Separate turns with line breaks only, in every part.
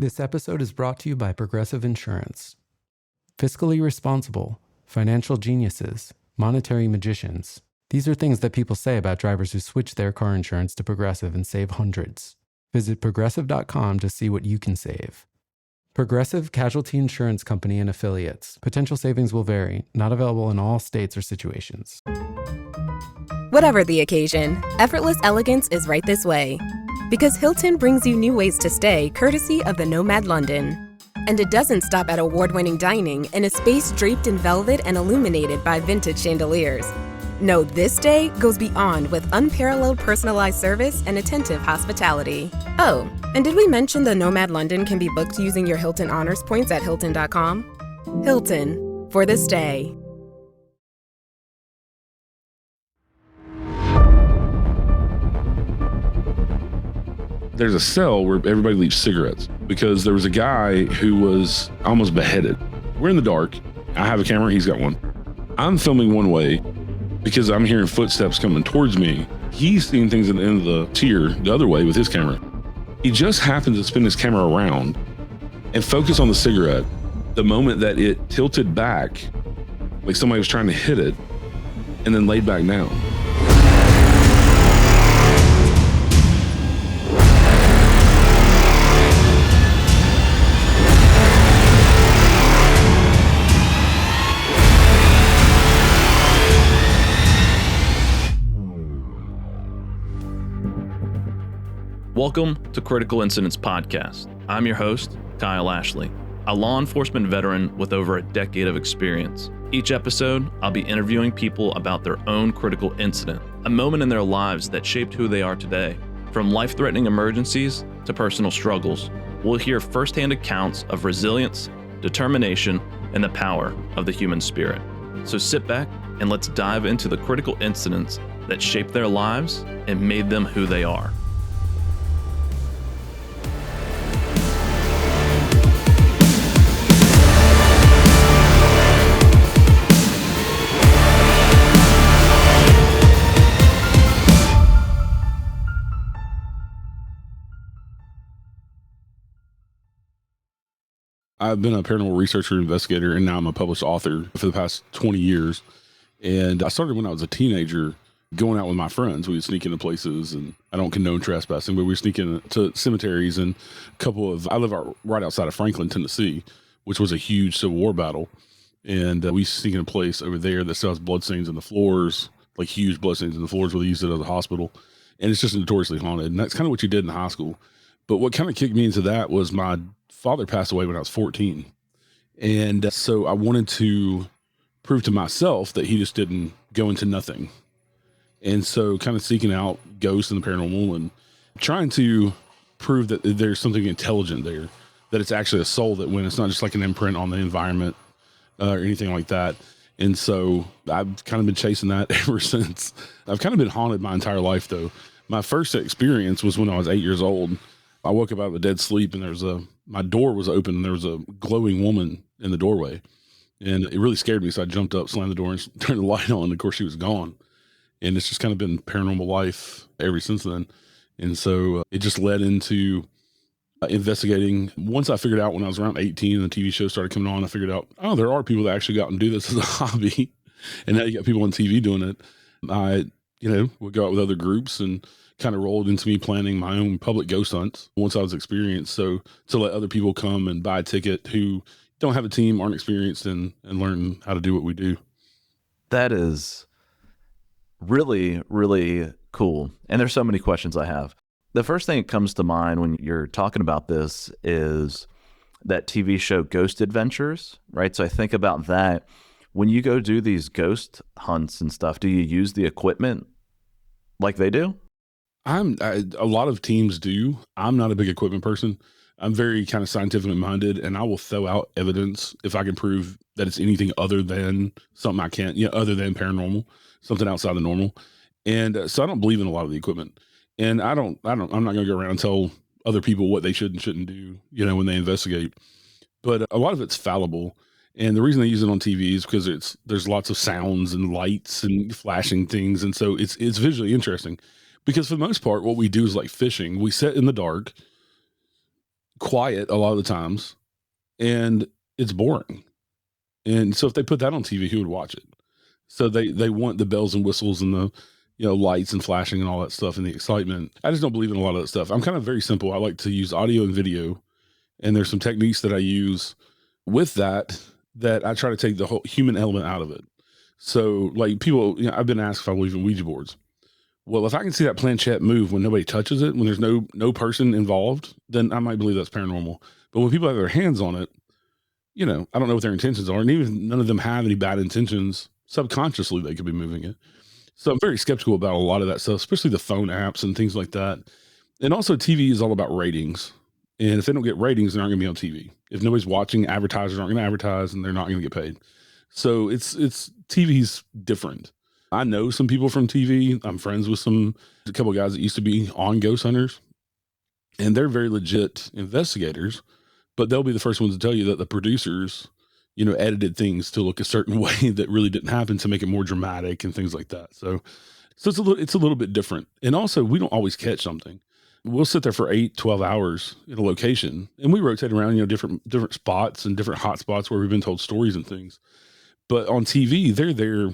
This episode is brought to you by Progressive Insurance. Fiscally responsible, financial geniuses, monetary magicians. These are things that people say about drivers who switch their car insurance to Progressive and save hundreds. Visit progressive.com to see what you can save. Progressive Casualty Insurance Company and Affiliates. Potential savings will vary. Not available in all states or situations.
Whatever the occasion, effortless elegance is right this way. Because Hilton brings you new ways to stay courtesy of the Nomad London. And it doesn't stop at award-winning dining in a space draped in velvet and illuminated by vintage chandeliers. No, this day goes beyond with unparalleled personalized service and attentive hospitality. Oh, and did we mention the Nomad London can be booked using your Hilton Honors points at Hilton.com? Hilton, for the stay.
There's a cell where everybody leaves cigarettes because there was a guy who was almost beheaded. We're in the dark. I have a camera. He's got one. I'm filming one way because I'm hearing footsteps coming towards me. He's seeing things at the end of the tier the other way with his camera. He just happened to spin his camera around and focus on the cigarette. The moment that it tilted back, like somebody was trying to hit it, and then laid back down.
Welcome to Critical Incidents Podcast. I'm your host, Kyle Ashley, a law enforcement veteran with over a decade of experience. Each episode, I'll be interviewing people about their own critical incident, a moment in their lives that shaped who they are today. From life-threatening emergencies to personal struggles, we'll hear firsthand accounts of resilience, determination, and the power of the human spirit. So sit back and let's dive into the critical incidents that shaped their lives and made them who they are.
I've been a paranormal researcher, investigator, and now I'm a published author for the past 20 years. And I started when I was a teenager going out with my friends. We would sneak into places, and I don't condone trespassing, but we would sneak into cemeteries and I live right outside of Franklin, Tennessee, which was a huge Civil War battle. And we sneak in a place over there that still has bloodstains in the floors, like huge bloodstains in the floors where they used it as a hospital. And it's just notoriously haunted. And that's kind of what you did in high school. But what kind of kicked me into that was my father passed away when I was 14. And so I wanted to prove to myself that he just didn't go into nothing. And so kind of seeking out ghosts and the paranormal and trying to prove that there's something intelligent there, that it's actually a soul that went. It's not just like an imprint on the environment or anything like that. And so I've kind of been chasing that ever since. I've kind of been haunted my entire life, though. My first experience was when I was 8 years old. I woke up out of a dead sleep, and my door was open, and there was a glowing woman in the doorway, and it really scared me. So I jumped up, slammed the door, and turned the light on. And of course, she was gone. And it's just kind of been paranormal life ever since then. And so it just led into investigating. Once I figured out when I was around 18 and the TV show started coming on, I figured out, there are people that actually go out and do this as a hobby. And now you got people on TV doing it. I, would go out with other groups, and kind of rolled into me planning my own public ghost hunts once I was experienced. So to let other people come and buy a ticket who don't have a team, aren't experienced, and learn how to do what we do.
That is really, really cool. And there's so many questions I have. The first thing that comes to mind when you're talking about this is that TV show Ghost Adventures, right? So I think about that. When you go do these ghost hunts and stuff, do you use the equipment like they do?
A lot of teams do. I'm not a big equipment person. I'm very kind of scientifically minded, and I will throw out evidence if I can prove that it's anything other than something I can't, other than paranormal, something outside the normal. And so I don't believe in a lot of the equipment, and I'm not going to go around and tell other people what they should and shouldn't do, when they investigate. But a lot of it's fallible. And the reason they use it on TV is because there's lots of sounds and lights and flashing things. And so it's visually interesting. Because for the most part, what we do is like fishing. We sit in the dark, quiet a lot of the times, and it's boring. And so if they put that on TV, who would watch it? So they want the bells and whistles and the lights and flashing and all that stuff and the excitement. I just don't believe in a lot of that stuff. I'm kind of very simple. I like to use audio and video, and there's some techniques that I use with that I try to take the whole human element out of it. So like people, I've been asked if I believe in Ouija boards. Well, if I can see that planchette move when nobody touches it, when there's no person involved, then I might believe that's paranormal. But when people have their hands on it, I don't know what their intentions are. And even if none of them have any bad intentions, subconsciously they could be moving it. So I'm very skeptical about a lot of that stuff, especially the phone apps and things like that. And also TV is all about ratings. And if they don't get ratings, they're not going to be on TV. If nobody's watching, advertisers aren't going to advertise and they're not going to get paid. So it's TV's different. I know some people from TV. I'm friends with a couple of guys that used to be on Ghost Hunters, and they're very legit investigators, but they'll be the first ones to tell you that the producers, edited things to look a certain way that really didn't happen to make it more dramatic and things like that. So it's a little bit different. And also we don't always catch something. We'll sit there for 8-12 hours in a location, and we rotate around, different spots and different hot spots where we've been told stories and things. But on TV, they're there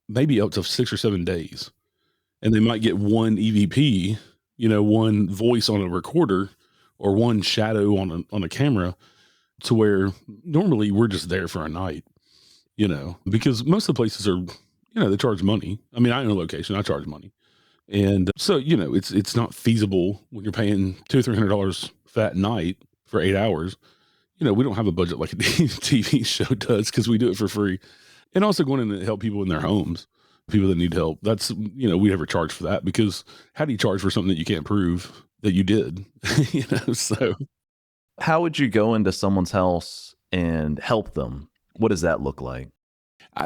maybe up to 6 or 7 days, and they might get one EVP, one voice on a recorder or one shadow on a camera, to where normally we're just there for a night, because most of the places are, they charge money. I mean, I own a location, I charge money. And so, it's not feasible when you're paying $200 or $300 fat night for 8 hours. We don't have a budget like a TV show does, because we do it for free. And also going in to help people in their homes, people that need help. That's, we never charge for that, because how do you charge for something that you can't prove that you did? So.
How would you go into someone's house and help them? What does that look like?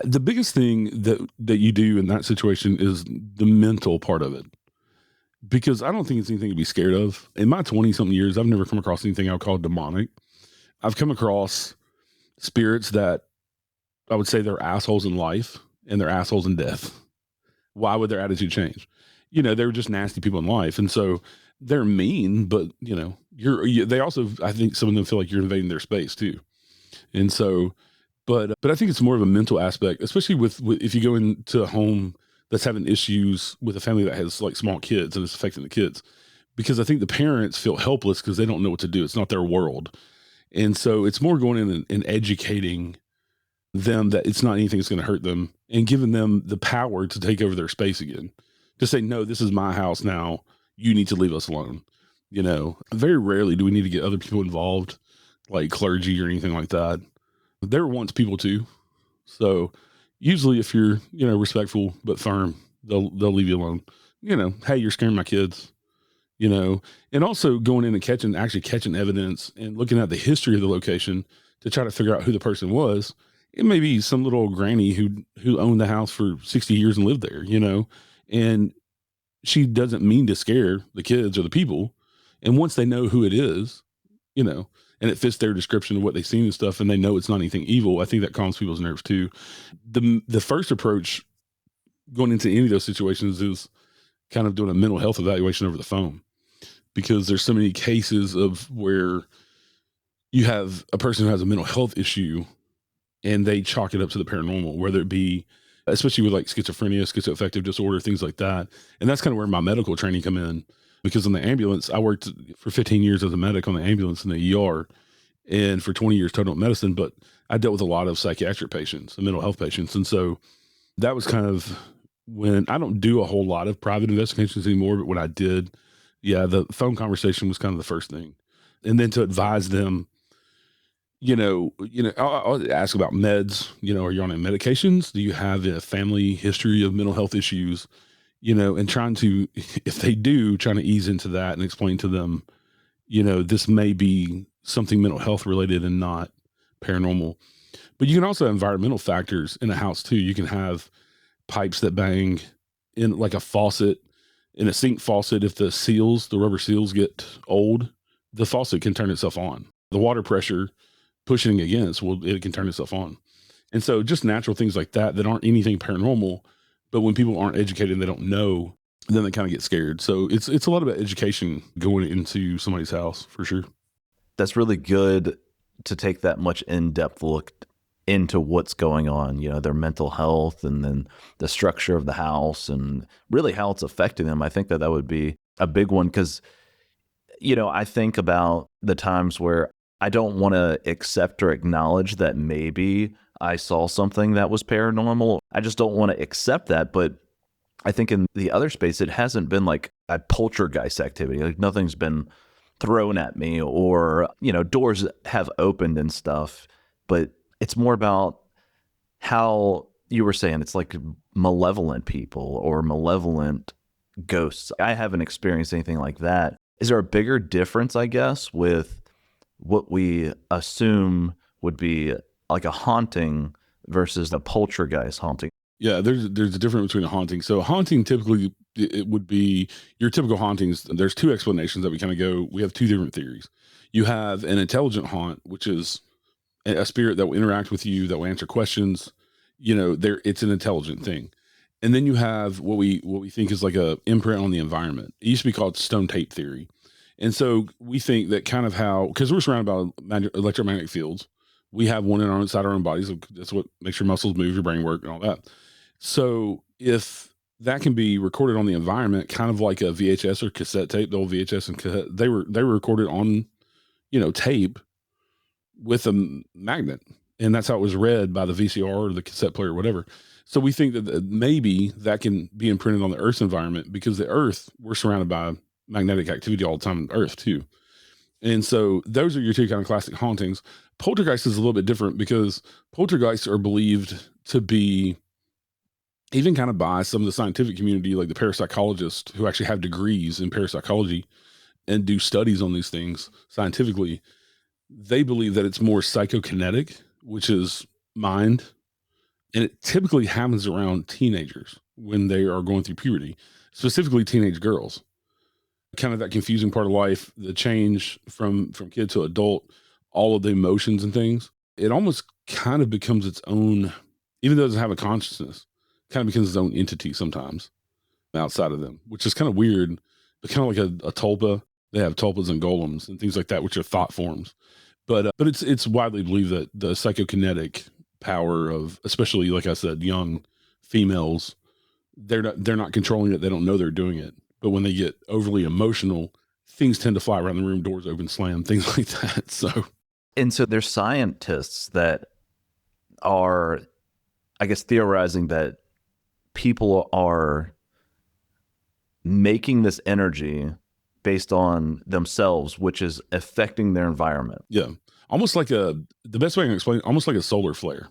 The biggest thing that you do in that situation is the mental part of it, because I don't think it's anything to be scared of. In my 20-something years, I've never come across anything I would call demonic. I've come across spirits that I would say they're assholes in life and they're assholes in death. Why would their attitude change? They were just nasty people in life. And so they're mean, but they also, I think some of them feel like you're invading their space too. And so, but I think it's more of a mental aspect, especially with if you go into a home that's having issues with a family that has like small kids and it's affecting the kids, because I think the parents feel helpless because they don't know what to do. It's not their world. And so it's more going in and educating them that it's not anything that's going to hurt them, and giving them the power to take over their space again, to say, no, this is my house now. You need to leave us alone. Very rarely do we need to get other people involved, like clergy or anything like that. There wants people too. So usually if you're, respectful but firm, they'll leave you alone. Hey, you're scaring my kids, and also going in and actually catching evidence and looking at the history of the location to try to figure out who the person was. It may be some little old granny who owned the house for 60 years and lived there, and she doesn't mean to scare the kids or the people. And once they know who it is, and it fits their description of what they've seen and stuff, and they know it's not anything evil, I think that calms people's nerves too. The first approach going into any of those situations is kind of doing a mental health evaluation over the phone, because there's so many cases of where you have a person who has a mental health issue and they chalk it up to the paranormal, whether it be, especially with like schizophrenia, schizoaffective disorder, things like that. And that's kind of where my medical training come in, because on the ambulance, I worked for 15 years as a medic on the ambulance in the ER, and for 20 years total medicine, but I dealt with a lot of psychiatric patients and mental health patients. And so that was kind of when I don't do a whole lot of private investigations anymore, but when I did, the phone conversation was kind of the first thing. And then to advise them, I'll ask about meds, are you on any medications? Do you have a family history of mental health issues? And trying to, if they do, trying to ease into that and explain to them, this may be something mental health related and not paranormal. But you can also have environmental factors in a house too. You can have pipes that bang in, like a faucet, in a sink faucet. If the rubber seals get old, the faucet can turn itself on. The water pressure pushing against, it can turn itself on. And so just natural things like that aren't anything paranormal, but when people aren't educated and they don't know, then they kind of get scared. So it's a lot about education going into somebody's house for sure.
That's really good to take that much in-depth look into what's going on, their mental health and then the structure of the house and really how it's affecting them. I think that would be a big one because, I think about the times where I don't want to accept or acknowledge that maybe I saw something that was paranormal. I just don't want to accept that. But I think in the other space, it hasn't been like a poltergeist activity. Like nothing's been thrown at me or, doors have opened and stuff. But it's more about how you were saying it's like malevolent people or malevolent ghosts. I haven't experienced anything like that. Is there a bigger difference, I guess, with what we assume would be like a haunting versus a poltergeist haunting?
Yeah, there's a difference between a haunting. So a haunting typically it would be your typical hauntings. There's two explanations that we kind of go. We have two different theories. You have an intelligent haunt, which is a spirit that will interact with you, that will answer questions. It's an intelligent thing. And then you have what we think is like a imprint on the environment. It used to be called stone tape theory. And so we think that kind of because we're surrounded by electromagnetic fields, we have one inside our own bodies. That's what makes your muscles move, your brain work, and all that. So if that can be recorded on the environment, kind of like a VHS or cassette tape, the old VHS and cassette, they were recorded on, tape with a magnet. And that's how it was read by the VCR or the cassette player or whatever. So we think that maybe that can be imprinted on the Earth's environment because the Earth, we're surrounded by magnetic activity all the time on Earth too. And so those are your two kind of classic hauntings. Poltergeist is a little bit different because poltergeists are believed to be, even kind of by some of the scientific community, like the parapsychologists who actually have degrees in parapsychology and do studies on these things scientifically, they believe that it's more psychokinetic, which is mind. And it typically happens around teenagers when they are going through puberty, specifically teenage girls. Kind of that confusing part of life, the change from kid to adult, all of the emotions and things. It almost kind of becomes its own, even though it doesn't have a consciousness, kind of becomes its own entity sometimes outside of them, which is kind of weird, but kind of like a tulpa. They have tulpas and golems and things like that, which are thought forms. But it's widely believed that the psychokinetic power of, especially like I said, young females, they're not controlling it. They don't know they're doing it. But when they get overly emotional, things tend to fly around the room, doors open, slam, things like that. So
there's scientists that are, I guess, theorizing that people are making this energy based on themselves, which is affecting their environment.
Yeah. Almost like the best way I can explain it, almost like a solar flare.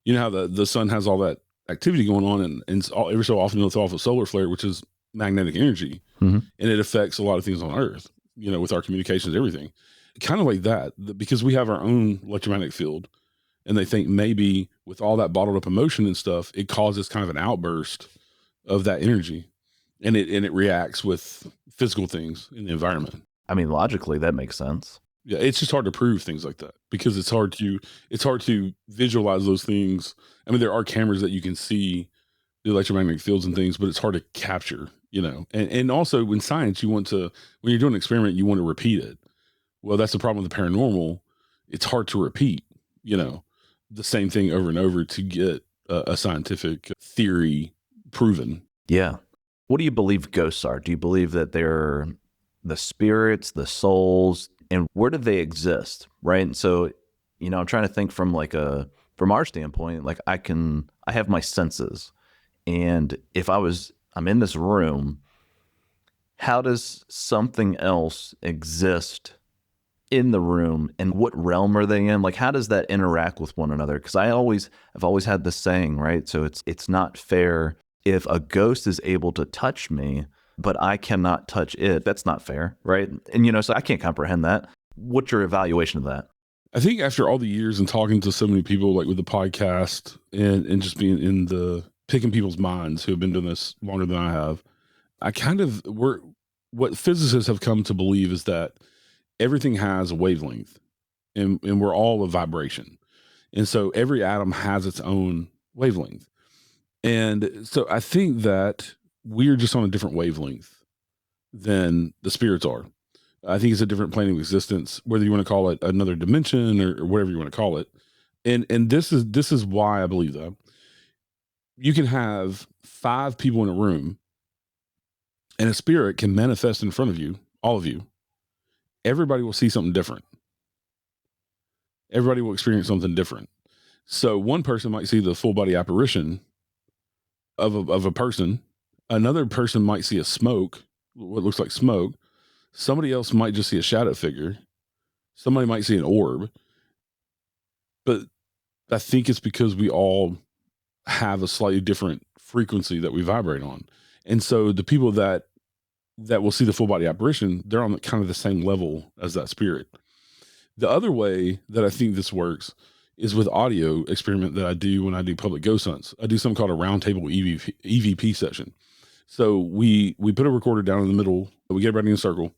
You know how the sun has all that activity going on and every so often it'll throw off a solar flare, which is magnetic energy.
Mm-hmm.
And it affects a lot of things on Earth, with our communications, everything. Kind of like that, because we have our own electromagnetic field. And they think maybe with all that bottled up emotion and stuff, it causes kind of an outburst of that energy. And it reacts with physical things in the environment.
I mean, logically, that makes sense.
Yeah, it's just hard to prove things like that because it's hard to visualize those things. I mean, there are cameras that you can see the electromagnetic fields and things, but it's hard to capture, And also in science, when you're doing an experiment, you want to repeat it. Well, that's the problem with the paranormal. It's hard to repeat, the same thing over and over to get a scientific theory proven.
Yeah. What do you believe ghosts are? Do you believe that they're the spirits, the souls, and where do they exist? Right. And so, I'm trying to think from our standpoint, like I have my senses. And if I'm in this room, how does something else exist in the room and what realm are they in? Like, how does that interact with one another? Because I've always had this saying, right? So it's not fair if a ghost is able to touch me, but I cannot touch it. That's not fair, right? And, so I can't comprehend that. What's your evaluation of that?
I think after all the years and talking to so many people, like with the podcast and just being in picking people's minds who have been doing this longer than I have, what physicists have come to believe is that everything has a wavelength and we're all a vibration. And so every atom has its own wavelength. And so I think that we're just on a different wavelength than the spirits are. I think it's a different plane of existence, whether you want to call it another dimension or whatever you want to call it. And this is why I believe that. You can have 5 people in a room and a spirit can manifest in front of you, all of you. Everybody will see something different. Everybody will experience something different. So one person might see the full body apparition of a person. Another person might see a smoke, what looks like smoke. Somebody else might just see a shadow figure. Somebody might see an orb. But I think it's because we all have a slightly different frequency that we vibrate on. And so the people that will see the full body apparition, they're on kind of the same level as that spirit. The other way that I think this works is with audio experiment that I do when I do public ghost hunts. I do something called a roundtable EVP session. So we put a recorder down in the middle, we get everybody in a circle,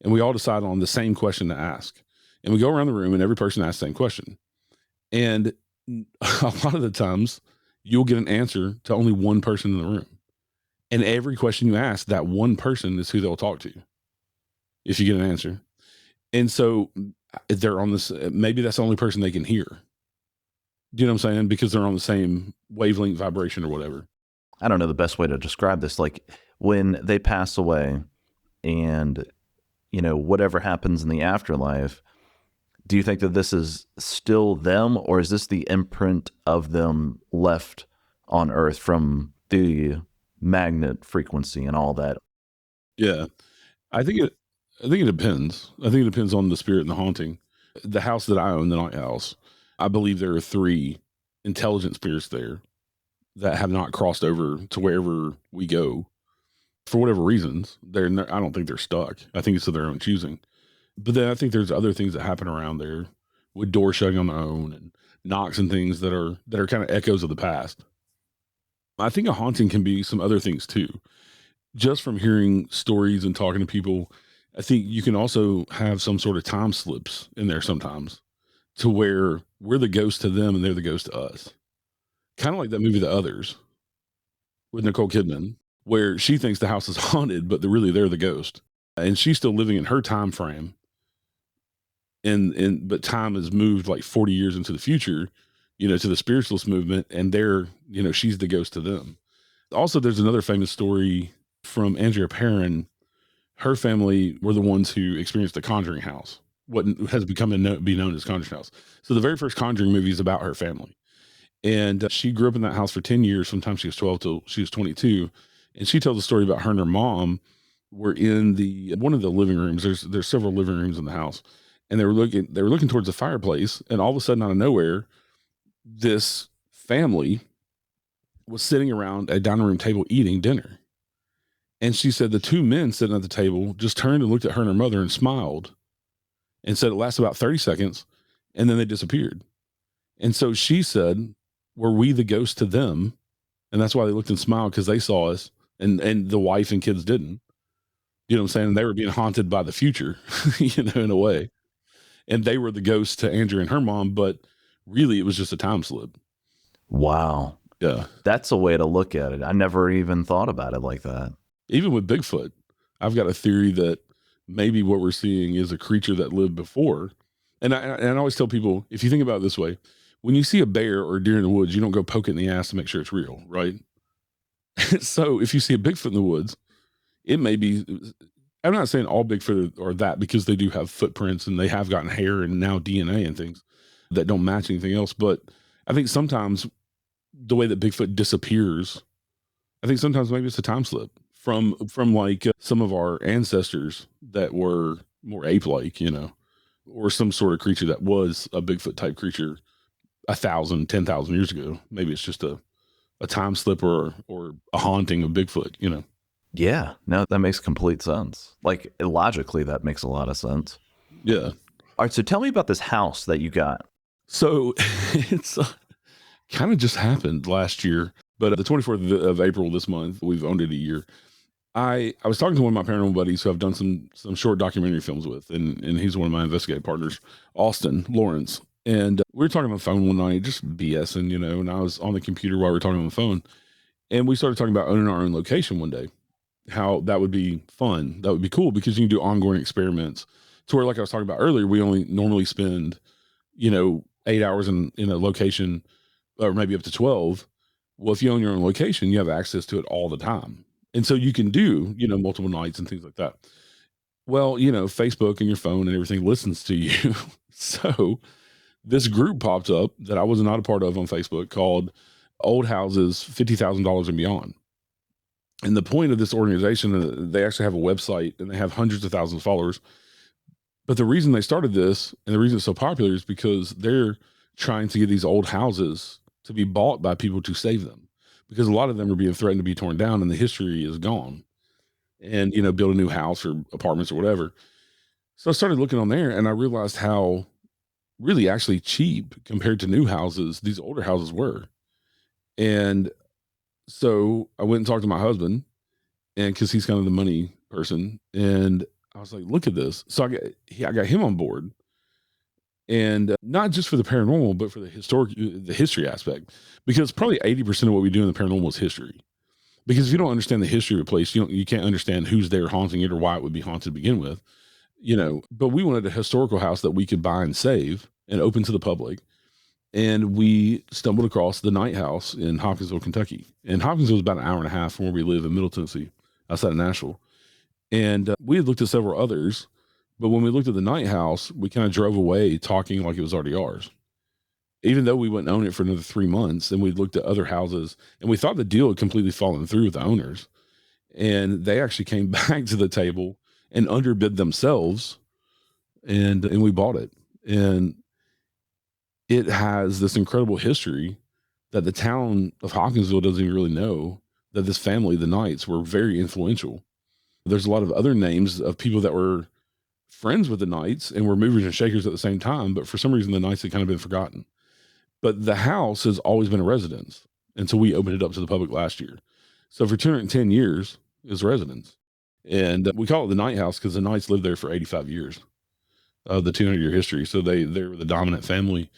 and we all decide on the same question to ask. And we go around the room and every person asks the same question. And a lot of the times you'll get an answer to only one person in the room. And every question you ask, that one person is who they'll talk to if you get an answer. And so they're on this, maybe that's the only person they can hear. Do you know what I'm saying? Because they're on the same wavelength vibration or whatever.
I don't know the best way to describe this. Like when they pass away and, you know, whatever happens in the afterlife, do you think that this is still them, or is this the imprint of them left on Earth from the magnet frequency and all that?
Yeah. I think it depends. I think it depends on the spirit and the haunting. The house that I own, the night house, I believe there are 3 intelligent spirits there that have not crossed over to wherever we go for whatever reasons. I don't think they're stuck. I think it's of their own choosing. But then I think there's other things that happen around there with doors shutting on their own and knocks and things that are kind of echoes of the past. I think a haunting can be some other things too. Just from hearing stories and talking to people, I think you can also have some sort of time slips in there sometimes to where we're the ghost to them and they're the ghost to us. Kind of like that movie, The Others, with Nicole Kidman, where she thinks the house is haunted, but they're the ghost. And she's still living in her time frame. But time has moved like 40 years into the future, you know, to the spiritualist movement, and she's the ghost to them. Also, there's another famous story from Andrea Perron. Her family were the ones who experienced the Conjuring house, what has become be known as Conjuring house. So the very first Conjuring movie is about her family. And she grew up in that house for 10 years, from the time she was 12 till she was 22. And she tells a story about her and her mom were in one of the living rooms. There's several living rooms in the house. And they were looking towards the fireplace. And all of a sudden, out of nowhere, this family was sitting around a dining room table eating dinner. And she said the 2 men sitting at the table just turned and looked at her and her mother and smiled and said it lasted about 30 seconds. And then they disappeared. And so she said, were we the ghost to them? And that's why they looked and smiled, because they saw us and the wife and kids didn't. You know what I'm saying? They were being haunted by the future, in a way. And they were the ghost to Andrea and her mom, but really it was just a time slip.
Wow.
Yeah.
That's a way to look at it. I never even thought about it like that.
Even with Bigfoot, I've got a theory that maybe what we're seeing is a creature that lived before. And I always tell people, if you think about it this way, when you see a bear or a deer in the woods, you don't go poke it in the ass to make sure it's real, right? So if you see a Bigfoot in the woods, it may be, I'm not saying all Bigfoot are that, because they do have footprints and they have gotten hair and now DNA and things that don't match anything else. But I think sometimes the way that Bigfoot disappears, I think sometimes maybe it's a time slip from like some of our ancestors that were more ape-like, or some sort of creature that was a Bigfoot type creature 1,000, 10,000 years ago. Maybe it's just a time slip or a haunting of Bigfoot,
Yeah, no, that makes complete sense. Like logically, that makes a lot of sense.
Yeah.
All right, so tell me about this house that you got.
So it's kind of just happened last year, but the 24th of April this month, we've owned it a year. I was talking to one of my paranormal buddies who I've done some short documentary films with, and he's one of my investigative partners, Austin Lawrence. And we were talking on the phone one night, just BSing, and I was on the computer while we were talking on the phone. And we started talking about owning our own location one day. how that would be fun. That would be cool because you can do ongoing experiments to where, like I was talking about earlier, we only normally spend, 8 hours in a location, or maybe up to 12. Well, if you own your own location, you have access to it all the time. And so you can do, multiple nights and things like that. Well, Facebook and your phone and everything listens to you. So this group popped up that I was not a part of on Facebook called Old Houses $50,000 and Beyond. And the point of this organization, they actually have a website and they have hundreds of thousands of followers. But the reason they started this and the reason it's so popular is because they're trying to get these old houses to be bought by people to save them, because a lot of them are being threatened to be torn down and the history is gone, and, build a new house or apartments or whatever. So I started looking on there and I realized how really actually cheap compared to new houses these older houses were. And so I went and talked to my husband, and because he's kind of the money person, and I was like, look at this. So I got him on board, and not just for the paranormal, but for the history aspect, because probably 80% of what we do in the paranormal is history. Because if you don't understand the history of a place, you can't understand who's there haunting it or why it would be haunted to begin with, But we wanted a historical house that we could buy and save and open to the public. And we stumbled across the Night House in Hopkinsville, Kentucky. And Hopkinsville is about an hour and a half from where we live in Middle Tennessee, outside of Nashville. And we had looked at several others, but when we looked at the Night House, we kind of drove away talking like it was already ours. Even though we wouldn't own it for another 3 months, and we looked at other houses, and we thought the deal had completely fallen through with the owners. And they actually came back to the table and underbid themselves, and we bought it. And it has this incredible history that the town of Hopkinsville doesn't even really know, that this family, the Knights, were very influential. There's a lot of other names of people that were friends with the Knights and were movers and shakers at the same time, but for some reason the Knights had kind of been forgotten. But the house has always been a residence until we opened it up to the public last year. So for 210 years, it was residence. And we call it the Night House because the Knights lived there for 85 years of the 200-year history. So they were the dominant family.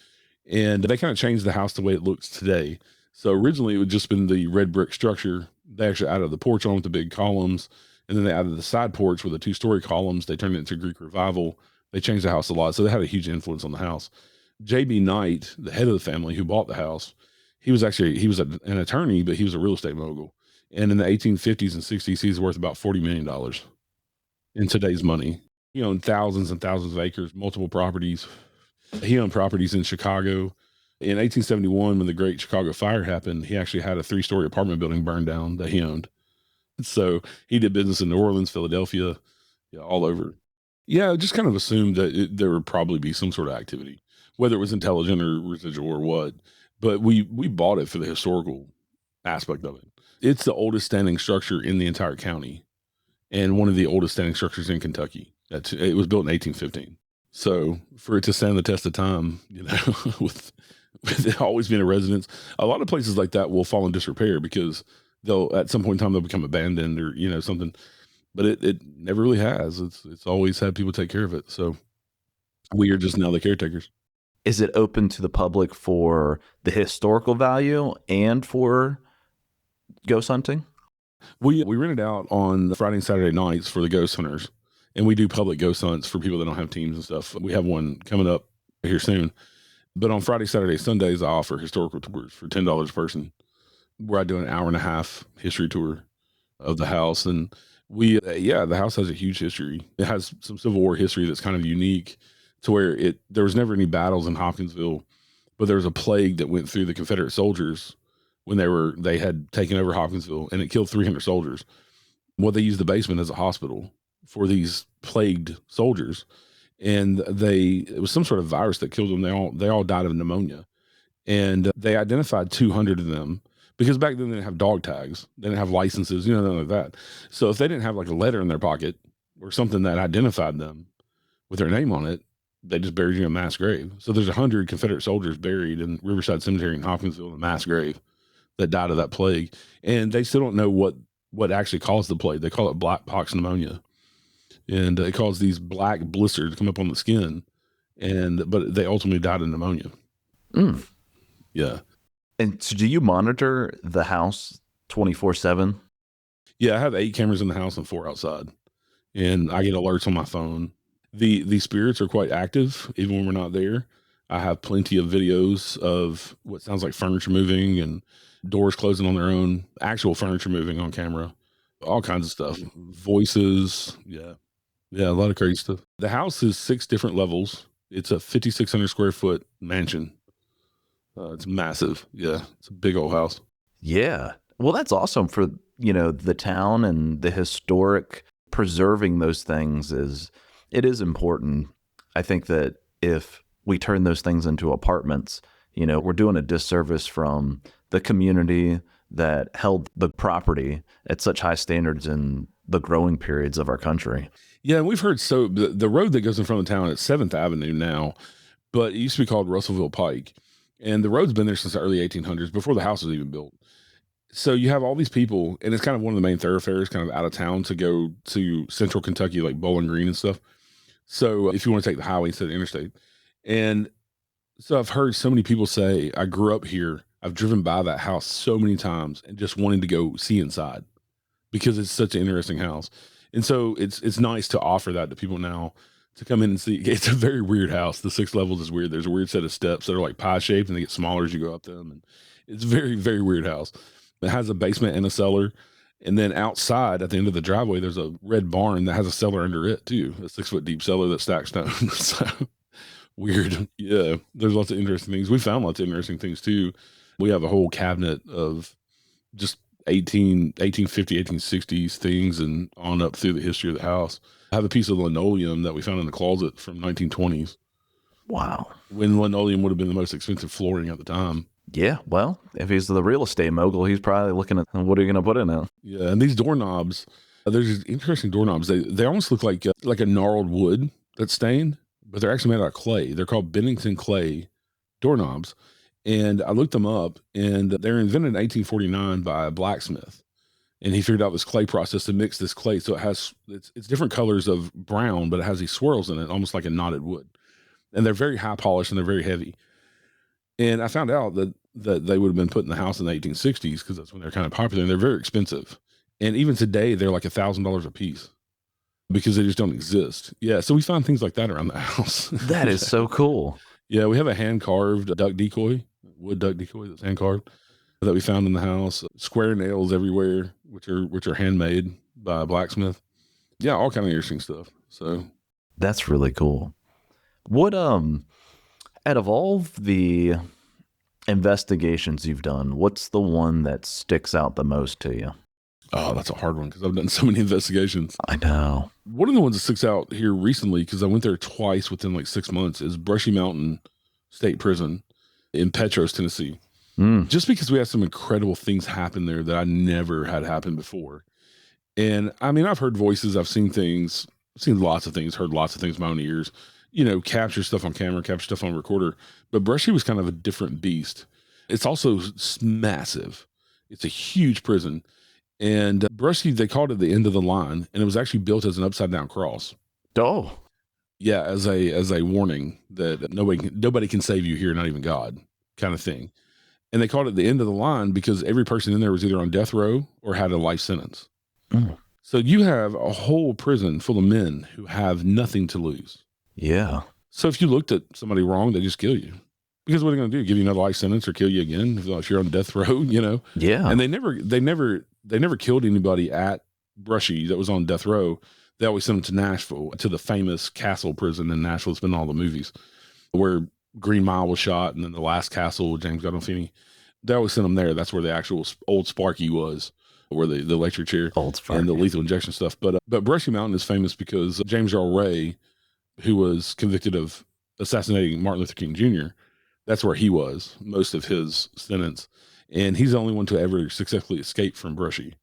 And they kind of changed the house the way it looks today. So originally it would just been the red brick structure. They actually added the porch on with the big columns. And then they added the side porch with the 2-story columns. They turned it into Greek Revival. They changed the house a lot. So they had a huge influence on the house. J.B. Knight, the head of the family who bought the house, he was an attorney, but he was a real estate mogul. And in the 1850s and 60s, he's worth about $40 million in today's money. He owned thousands and thousands of acres, multiple properties. He owned properties in Chicago. In 1871, when the Great Chicago Fire happened, he actually had a 3-story apartment building burned down that he owned. So he did business in New Orleans, Philadelphia, all over. Yeah, I just kind of assumed that there would probably be some sort of activity, whether it was intelligent or residual or what. But we bought it for the historical aspect of it. It's the oldest standing structure in the entire county, and one of the oldest standing structures in Kentucky. It was built in 1815. So for it to stand the test of time, with it always being a residence, a lot of places like that will fall in disrepair because they'll at some point in time they'll become abandoned or something. But it never really has. It's always had people take care of it. So we are just now the caretakers.
Is it open to the public for the historical value and for ghost hunting?
We rent it out on Friday and Saturday nights for the ghost hunters, and we do public ghost hunts for people that don't have teams and stuff. We have one coming up here soon. But on Friday, Saturday, Sundays, I offer historical tours for $10 a person, where I do an hour and a half history tour of the house. And the house has a huge history. It has some Civil War history that's kind of unique, to where there was never any battles in Hopkinsville, but there was a plague that went through the Confederate soldiers when they had taken over Hopkinsville, and it killed 300 soldiers. Well, they used the basement as a hospital for these plagued soldiers, and it was some sort of virus that killed them. They all died of pneumonia, and they identified 200 of them, because back then they didn't have dog tags, they didn't have licenses, nothing like that. So if they didn't have like a letter in their pocket or something that identified them with their name on it, they just buried you in a mass grave. So there's 100 Confederate soldiers buried in Riverside Cemetery in Hopkinsville in a mass grave that died of that plague. And they still don't know what actually caused the plague. They call it black pox pneumonia. And it caused these black blisters to come up on the skin. But they ultimately died of pneumonia.
Mm.
Yeah.
And so do you monitor the house 24/7?
Yeah, I have 8 cameras in the house and 4 outside, and I get alerts on my phone. The spirits are quite active even when we're not there. I have plenty of videos of what sounds like furniture moving and doors closing on their own, actual furniture moving on camera, all kinds of stuff. Voices, yeah. Yeah, a lot of crazy stuff. The house is 6 different levels. It's a 5,600 square foot mansion. It's massive. Yeah, it's a big old house.
Yeah. Well, that's awesome for, the town and the historic preserving those things it is important. I think that if we turn those things into apartments, we're doing a disservice from the community that held the property at such high standards in the growing periods of our country.
Yeah, and we've heard the road that goes in front of town at 7th Avenue now, but it used to be called Russellville Pike. And the road's been there since the early 1800s, before the house was even built. So you have all these people, and it's kind of one of the main thoroughfares kind of out of town to go to central Kentucky, like Bowling Green and stuff. So if you want to take the highway instead of the interstate. And so I've heard so many people say, I grew up here. I've driven by that house so many times and just wanting to go see inside because it's such an interesting house. And so it's nice to offer that to people now to come in and see. It's a very weird house. The 6 levels is weird. There's a weird set of steps that are like pie shaped and they get smaller as you go up them. And it's a very, very weird house. It has a basement and a cellar. And then outside at the end of the driveway, there's a red barn that has a cellar under it too. A 6-foot deep cellar that stacks stone. So weird. Yeah. There's lots of interesting things. We found lots of interesting things too. We have a whole cabinet of just 1850, 1860s things and on up through the history of the house. I have a piece of linoleum that we found in the closet from 1920s.
Wow.
When linoleum would have been the most expensive flooring at the time.
Yeah. Well, if he's the real estate mogul, he's probably looking at what are you going to put in it?
Yeah. And these doorknobs, there's these interesting doorknobs. They almost look like a gnarled wood that's stained, but they're actually made out of clay. They're called Bennington clay doorknobs. And I looked them up, and they're invented in 1849 by a blacksmith. And he figured out this clay process to mix this clay. So it's different colors of brown, but it has these swirls in it, almost like a knotted wood. And they're very high polished and they're very heavy. And I found out that they would have been put in the house in the 1860s because that's when they're kind of popular, and they're very expensive. And even today, they're like $1,000 a piece because they just don't exist. Yeah. So we found things like that around the house.
That is so cool.
Yeah. We have a hand carved duck decoy, wood duck decoy that's hand carved that we found in the house. Square nails everywhere, which are handmade by a blacksmith. Yeah. All kind of interesting stuff. So
that's really cool. What, out of all the investigations you've done, what's the one that sticks out the most to you?
Oh, that's a hard one because I've done so many investigations.
I know.
One of the ones that sticks out here recently, because I went there twice within like 6 months, is Brushy Mountain State Prison in Petros, Tennessee. Just because we had some incredible things happen there that I never had happen before. And I mean, I've heard voices, I've seen things, I've seen lots of things, heard lots of things with my own ears, capture stuff on camera, capture stuff on recorder. But Brushy was kind of a different beast. It's also massive. It's a huge prison. And Brushy, they called it the end of the line, and it was actually built as an upside down cross.
Oh,
yeah, as a warning that nobody can save you here, not even God, kind of thing. And they called it the end of the line because every person in there was either on death row or had a life sentence. So you have a whole prison full of men who have nothing to lose.
Yeah.
So if you looked at somebody wrong, they just kill you. Because what are they going to do? Give you another life sentence or kill you again if you're on death row,
Yeah.
And they never killed anybody at Brushy that was on death row. They always sent them to Nashville, to the famous Castle prison in Nashville. It's been in all the movies where Green Mile was shot, and then the last Castle with James Gandolfini. They always sent them there. That's where the actual old Sparky was, where the electric chair and the lethal injection stuff. But Brushy Mountain is famous because James Earl Ray, who was convicted of assassinating Martin Luther King Jr., that's where he was most of his sentence. And he's the only one to ever successfully escape from Brushy.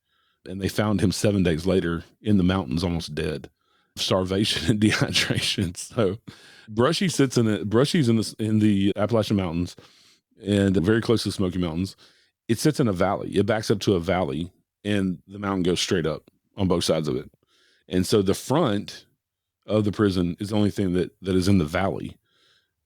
And they found him 7 days later in the mountains, almost dead, starvation and dehydration. So Brushy's in the Appalachian Mountains and very close to the Smoky Mountains. It sits in a valley. It backs up to a valley, and the mountain goes straight up on both sides of it. And so the front of the prison is the only thing that is in the valley.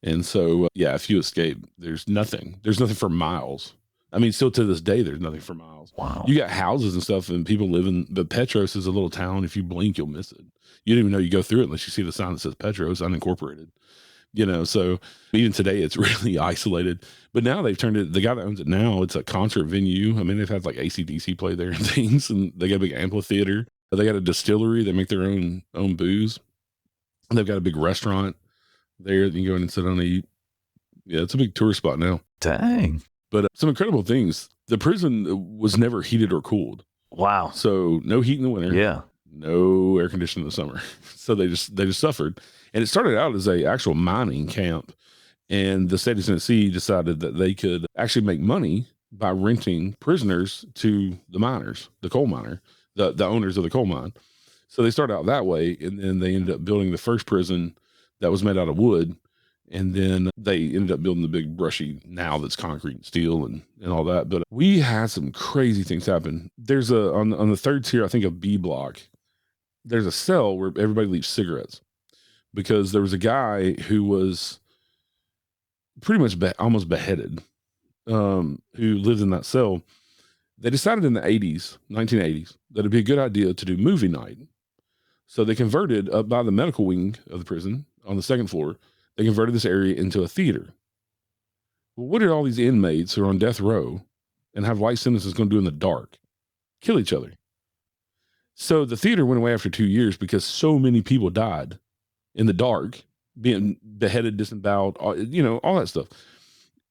And so, if you escape, there's nothing for miles. I mean, still to this day, there's nothing for miles.
Wow.
You got houses and stuff, and people live in. But Petros is a little town. If you blink, you'll miss it. You don't even know you go through it unless you see the sign that says Petros unincorporated. So even today it's really isolated. But now they've turned it. The guy that owns it now, it's a concert venue. I mean, they've had like AC/DC play there and things, and they got a big amphitheater. They got a distillery. They make their own booze. And they've got a big restaurant there that you can go in and sit down and eat. Yeah, it's a big tourist spot now.
Dang.
But some incredible things. The prison was never heated or cooled.
Wow.
So no heat in the winter.
Yeah.
No air conditioning in the summer. So they just suffered. And it started out as a actual mining camp. And the state of Tennessee decided that they could actually make money by renting prisoners to the miners, the coal miner, the owners of the coal mine. So they started out that way. And then they ended up building the first prison that was made out of wood. And then they ended up building the big brushy now that's concrete and steel and all that. But we had some crazy things happen. There's on the third tier, I think of B block, there's a cell where everybody leaves cigarettes because there was a guy who was pretty much almost beheaded, who lived in that cell. They decided in the 1980s, that it'd be a good idea to do movie night. So they converted up by the medical wing of the prison on the second floor. They converted this area into a theater. Well, what are all these inmates who are on death row and have life sentences going to do in the dark? Kill each other. So the theater went away after 2 years because so many people died in the dark, being beheaded, disemboweled, all that stuff.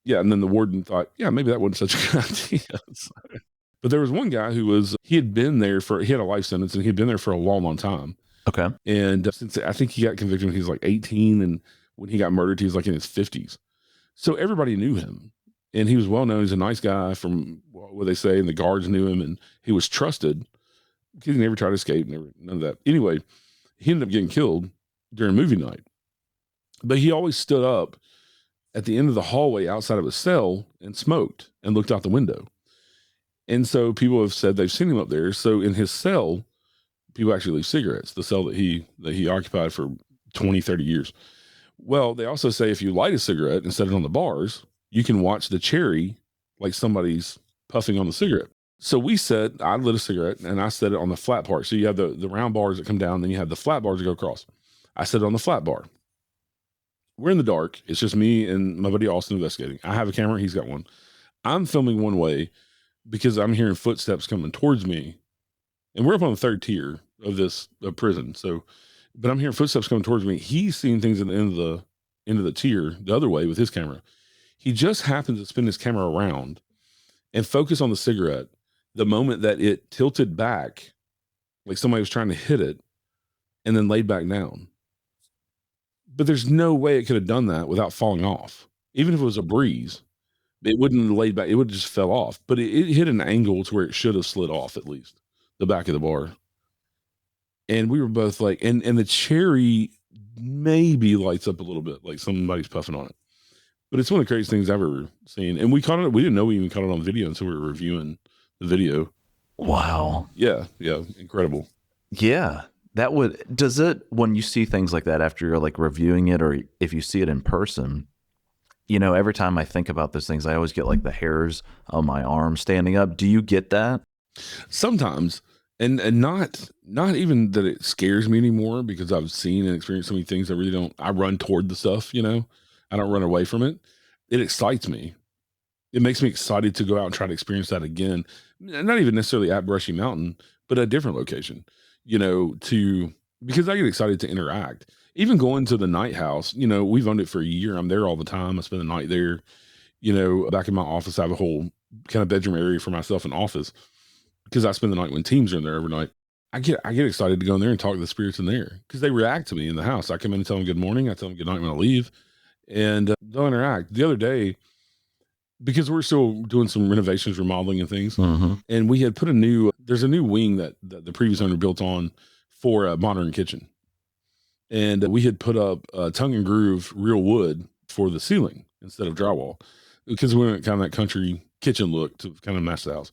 Yeah, and then the warden thought, yeah, maybe that wasn't such a good idea. But there was one guy he had been there he had a life sentence, and he had been there for a long, long time.
Okay.
And since I think he got convicted when he was like 18, and when he got murdered, he was like in his 50s. So everybody knew him, and he was well known. He's a nice guy from what they say, and the guards knew him, and he was trusted because he never tried to escape, none of that. Anyway, he ended up getting killed during movie night, but he always stood up at the end of the hallway outside of his cell and smoked and looked out the window. And so people have said they've seen him up there. So in his cell, people actually leave cigarettes, the cell that he occupied for 20, 30 years. Well, they also say if you light a cigarette and set it on the bars, you can watch the cherry like somebody's puffing on the cigarette. So I lit a cigarette and I set it on the flat part. So you have the round bars that come down, then you have the flat bars that go across. I set it on the flat bar. We're in the dark. It's just me and my buddy Austin investigating. I have a camera. He's got one. I'm filming one way because I'm hearing footsteps coming towards me. And we're up on the third tier of this prison. But I'm hearing footsteps coming towards me. He's seeing things at the end of the tier the other way with his camera. He just happens to spin his camera around and focus on the cigarette the moment that it tilted back, like somebody was trying to hit it, and then laid back down. But there's no way it could have done that without falling off. Even if it was a breeze, it wouldn't have laid back. It would have just fell off. But it hit an angle to where it should have slid off, at least the back of the bar. And we were both like, and the cherry maybe lights up a little bit, like somebody's puffing on it. But it's one of the craziest things I've ever seen. And we caught it. We didn't know we even caught it on video until we were reviewing the video.
Wow.
Yeah. Incredible.
Yeah. Does it, when you see things like that after you're like reviewing it, or if you see it in person, every time I think about those things, I always get like the hairs on my arm standing up. Do you get that?
Sometimes, and not even that it scares me anymore, because I've seen and experienced so many things. I run toward the stuff, I don't run away from it. It excites me. It makes me excited to go out and try to experience that again. Not even necessarily at Brushy Mountain, but a different location, because I get excited to interact. Even going to the night house, we've owned it for a year. I'm there all the time. I spend the night there, back in my office. I have a whole kind of bedroom area for myself, an office, because I spend the night when teams are in there every night. I get excited to go in there and talk to the spirits in there, because they react to me in the house. I come in and tell them good morning. I tell them good night when I leave, and they'll interact. The other day, because we're still doing some renovations, remodeling and things, and we had put there's a new wing that the previous owner built on for a modern kitchen. And we had put up tongue and groove real wood for the ceiling instead of drywall, because we went kind of that country kitchen look to kind of match the house.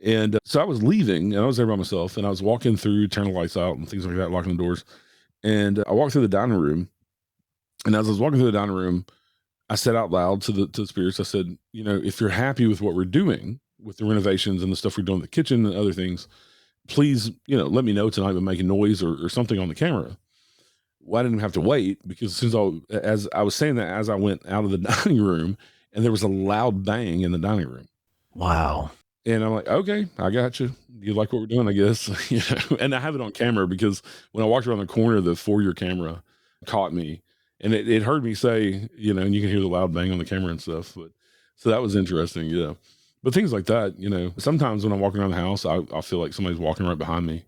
And so I was leaving, and I was there by myself, and I was walking through, turning the lights out and things like that, locking the doors. And I walked through the dining room, and as I was walking through the dining room, I said out loud to the spirits, I said, if you're happy with what we're doing with the renovations and the stuff we're doing in the kitchen and other things, please, let me know tonight by making noise or something on the camera. Well, I didn't have to wait, because as I was saying that, as I went out of the dining room, and there was a loud bang in the dining room.
Wow.
And I'm like, okay, I got you. You like what we're doing, I guess. And I have it on camera, because when I walked around the corner, the foyer camera caught me, and it heard me say, and you can hear the loud bang on the camera and stuff. But so that was interesting. Yeah. But things like that, sometimes when I'm walking around the house, I feel like somebody's walking right behind me,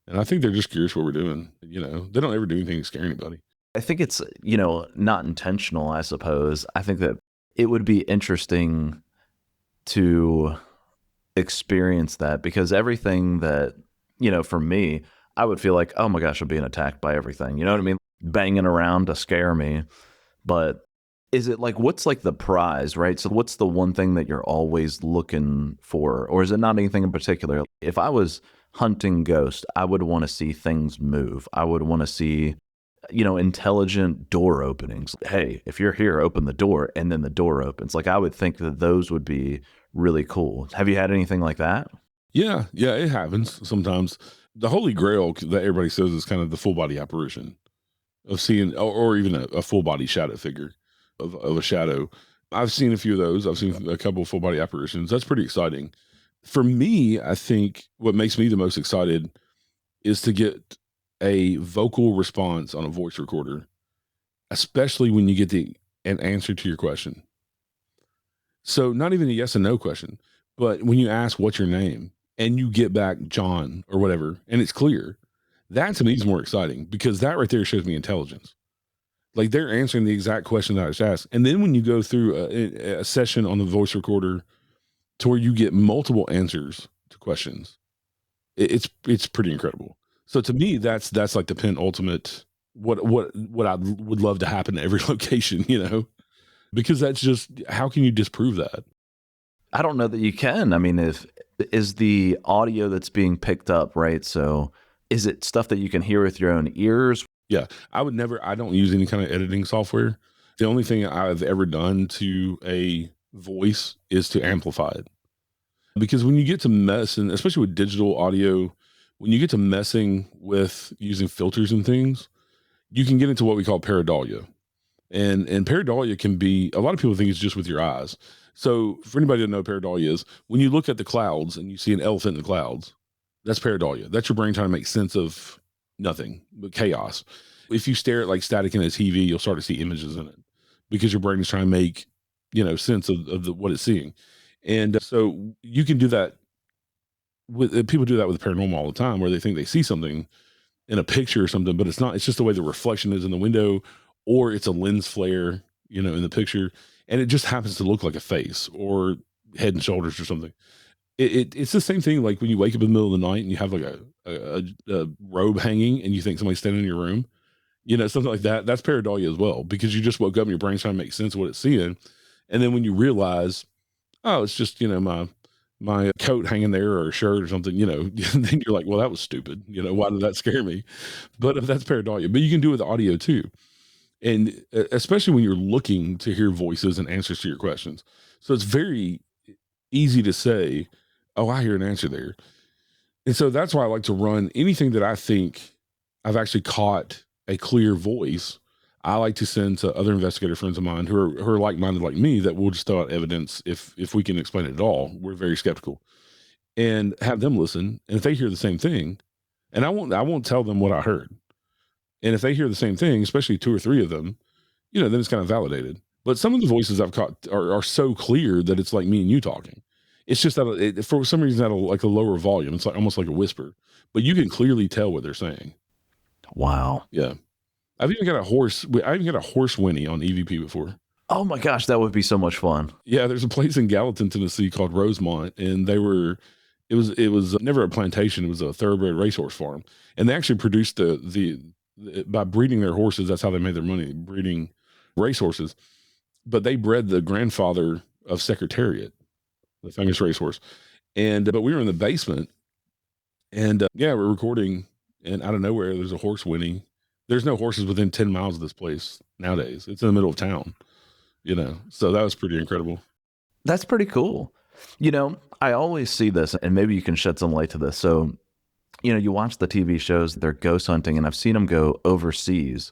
and I think they're just curious what we're doing. They don't ever do anything to scare anybody.
I think it's, not intentional, I suppose. I think that it would be interesting to experience that, because everything that, for me, I would feel like, oh my gosh, I'm being attacked by everything. You know what I mean? Banging around to scare me. But is it like, what's like the prize, right? So what's the one thing that you're always looking for? Or is it not anything in particular? If I was hunting ghosts, I would want to see things move. I would want to see, intelligent door openings. Hey, if you're here, open the door, and then the door opens. Like, I would think that those would be really cool. Have you had anything like that?
Yeah, it happens sometimes. The holy grail that everybody says is kind of the full body apparition of seeing, or even a full body shadow figure of a shadow. I've seen a few of those. I've seen a couple of full body apparitions. That's pretty exciting. For me, I think what makes me the most excited is to get a vocal response on a voice recorder, especially when you get an answer to your question. So not even a yes and no question, but when you ask what's your name and you get back John or whatever, and it's clear, that to me is more exciting, because that right there shows me intelligence. Like, they're answering the exact question that I just asked. And then when you go through a session on the voice recorder to where you get multiple answers to questions, it's pretty incredible. So to me, that's like the penultimate, what I would love to happen to every location, because that's just, how can you disprove that?
I don't know that you can. I mean, is the audio that's being picked up, right? So is it stuff that you can hear with your own ears?
Yeah, I don't use any kind of editing software. The only thing I've ever done to a voice is to amplify it. Because when you get to mess, and especially with digital audio, when you get to messing with using filters and things, you can get into what we call pareidolia. And pareidolia can be, a lot of people think it's just with your eyes. So for anybody to know what pareidolia is, when you look at the clouds and you see an elephant in the clouds, that's pareidolia. That's your brain trying to make sense of nothing but chaos. If you stare at like static in a TV, you'll start to see images in it, because your brain is trying to make, sense of what it's seeing. And so you can do that with people do that with paranormal all the time, where they think they see something in a picture or something, but it's not. It's just the way the reflection is in the window, or it's a lens flare, in the picture, and it just happens to look like a face or head and shoulders or something. It's the same thing. Like when you wake up in the middle of the night and you have like a robe hanging and you think somebody's standing in your room, something like that. That's pareidolia as well, because you just woke up and your brain's trying to make sense of what it's seeing. And then when you realize, oh, it's just, my coat hanging there, or a shirt or something, then you're like, well, that was stupid. Why did that scare me? But if that's pareidolia, but you can do it with audio too. And especially when you're looking to hear voices and answers to your questions. So it's very easy to say, oh, I hear an answer there. And so that's why I like to run anything that I think I've actually caught a clear voice. I like to send to other investigator friends of mine who are like-minded like me, that will just throw out evidence if we can explain it at all. We're very skeptical, and have them listen. And if they hear the same thing, and I won't tell them what I heard. And if they hear the same thing, especially two or three of them, then it's kind of validated. But some of the voices I've caught are so clear that it's like me and you talking. It's just that for some reason at a lower volume. It's like almost like a whisper, but you can clearly tell what they're saying.
Wow.
Yeah. I even got a horse whinny on EVP before.
Oh my gosh, that would be so much fun.
Yeah, there's a place in Gallatin, Tennessee called Rosemont, and it was never a plantation. It was a thoroughbred racehorse farm, and they actually produced the by breeding their horses. That's how they made their money, breeding racehorses. But they bred the grandfather of Secretariat, the famous racehorse, but we were in the basement, and we're recording, and out of nowhere there's a horse whinny. There's no horses within 10 miles of this place nowadays. It's in the middle of town. So that was pretty incredible.
That's pretty cool. I always see this, and maybe you can shed some light to this. So, you watch the TV shows, they're ghost hunting, and I've seen them go overseas.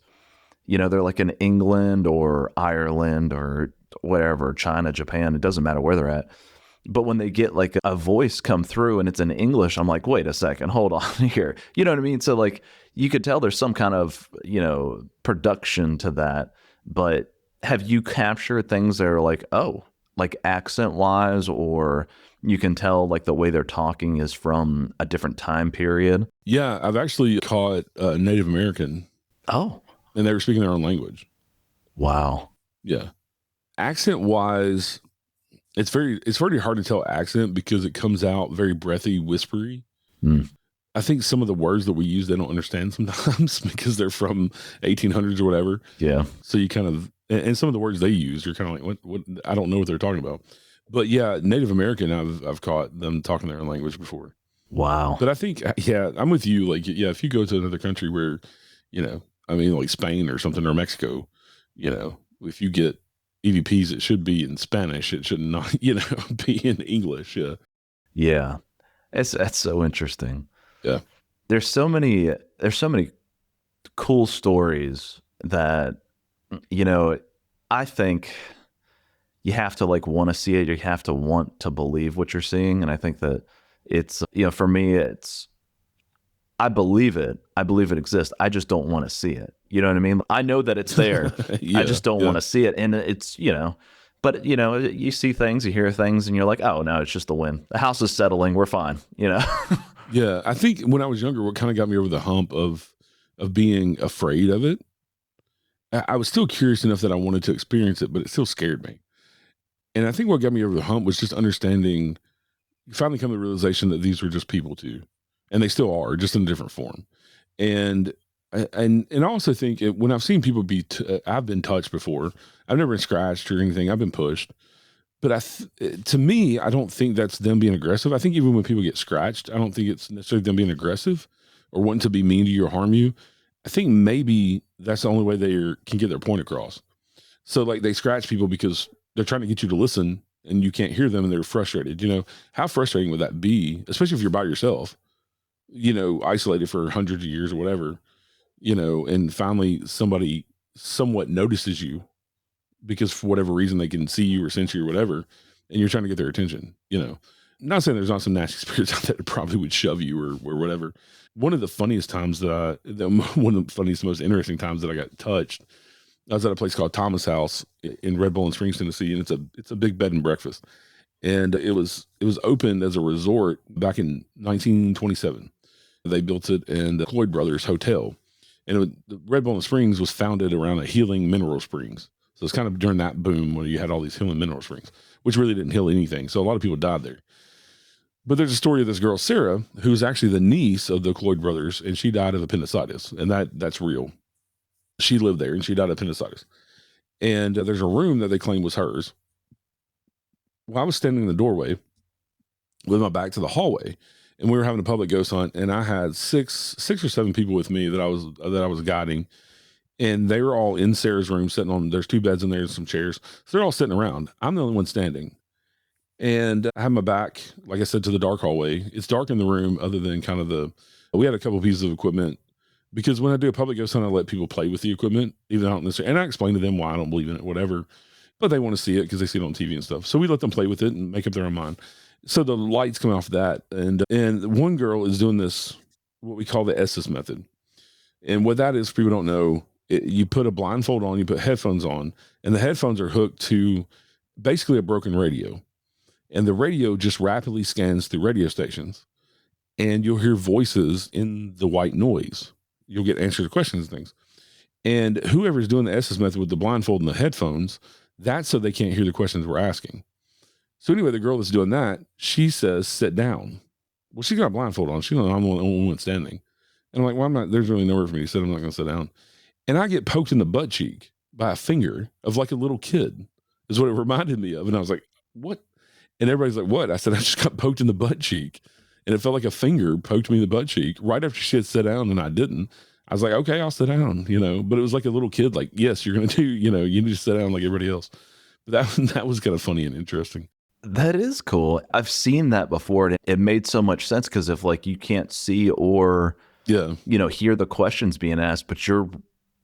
They're like in England or Ireland or wherever, China, Japan, it doesn't matter where they're at. But when they get like a voice come through and it's in English, I'm like, wait a second, hold on here. You know what I mean? So like you could tell there's some kind of, production to that. But have you captured things that are like, oh, like accent wise, or you can tell like the way they're talking is from a different time period?
Yeah, I've actually caught a Native American.
Oh.
And they were speaking their own language.
Wow.
Yeah. Accent wise, it's very hard to tell accent because it comes out very breathy, whispery. I think some of the words that we use, they don't understand sometimes because they're from 1800s or whatever.
Yeah.
So you kind of, and some of the words they use, you're kind of like, what? I don't know what they're talking about. But yeah, Native American, I've caught them talking their own language before.
Wow.
But I think, yeah, I'm with you. Like, yeah, if you go to another country where, like Spain or something, or Mexico, if you get EVPs, it should be in Spanish. It should not, be in English. Yeah.
Yeah. That's so interesting.
Yeah.
There's so many cool stories that, I think you have to like want to see it. You have to want to believe what you're seeing. And I think that it's, for me, I believe it. I believe it exists. I just don't want to see it. You know what I mean? I know that it's there.
Yeah,
I just don't want to see it. And it's, but you see things, you hear things, and you're like, oh no, it's just the wind. The house is settling. We're fine.
Yeah. I think when I was younger, what kind of got me over the hump of being afraid of it, I was still curious enough that I wanted to experience it, but it still scared me. And I think what got me over the hump was just understanding, you finally come to the realization that these were just people too. And they still are, just in a different form. And I also think when I've seen people I've been touched before. I've never been scratched or anything. I've been pushed. But to me, I don't think that's them being aggressive. I think even when people get scratched, I don't think it's necessarily them being aggressive or wanting to be mean to you or harm you. I think maybe that's the only way they can get their point across. So like they scratch people because they're trying to get you to listen and you can't hear them and they're frustrated. How frustrating would that be, especially if you're by yourself, isolated for hundreds of years or whatever, and finally somebody somewhat notices you because for whatever reason they can see you or sense you or whatever, and you're trying to get their attention, Not saying there's not some nasty spirits out there that probably would shove you or whatever. One of the funniest times one of the funniest, most interesting times that I got touched, I was at a place called Thomas House in Red Bull Springs, Tennessee, and it's a big bed and breakfast. And it was opened as a resort back in 1927. They built it in the Cloyd Brothers Hotel. And the Red Bull Springs was founded around a healing mineral springs. So it's kind of during that boom when you had all these healing mineral springs, which really didn't heal anything. So a lot of people died there. But there's a story of this girl, Sarah, who's actually the niece of the Cloyd brothers, and she died of appendicitis. And that's real. She lived there and she died of appendicitis. And there's a room that they claim was hers. Well, I was standing in the doorway with my back to the hallway, and we were having a public ghost hunt, and I had six or seven people with me that I was guiding, and they were all in Sarah's room sitting on, there's 2 beds in there and some chairs. So they're all sitting around. I'm the only one standing. And I have my back, like I said, to the dark hallway. It's dark in the room other than kind of we had a couple pieces of equipment, because when I do a public ghost hunt, I let people play with the equipment, even out in this, and I explain to them why I don't believe in it, whatever, but they want to see it because they see it on TV and stuff. So we let them play with it and make up their own mind. So the lights come off that. And one girl is doing this, what we call the Estes method. And what that is, for people who don't know, you put a blindfold on, you put headphones on, and the headphones are hooked to basically a broken radio. And the radio just rapidly scans through radio stations, and you'll hear voices in the white noise. You'll get answers to questions and things. And whoever's doing the Estes method with the blindfold and the headphones, that's so they can't hear the questions we're asking. So anyway, the girl that's doing that, she says, sit down. Well, she got a blindfold on. She knows I'm the only one standing. And I'm like, well, there's really nowhere for me to sit. I'm not going to sit down. And I get poked in the butt cheek by a finger of like a little kid is what it reminded me of. And I was like, what? And everybody's like, what? I said, I just got poked in the butt cheek. And it felt like a finger poked me in the butt cheek right after she had sat down, and I didn't. I was like, okay, I'll sit down, but it was like a little kid, like, yes, you're going to do, you need to sit down like everybody else. That was kind of funny and interesting.
That is cool. I've seen that before, and it made so much sense because if like you can't see or
Yeah.
hear the questions being asked, but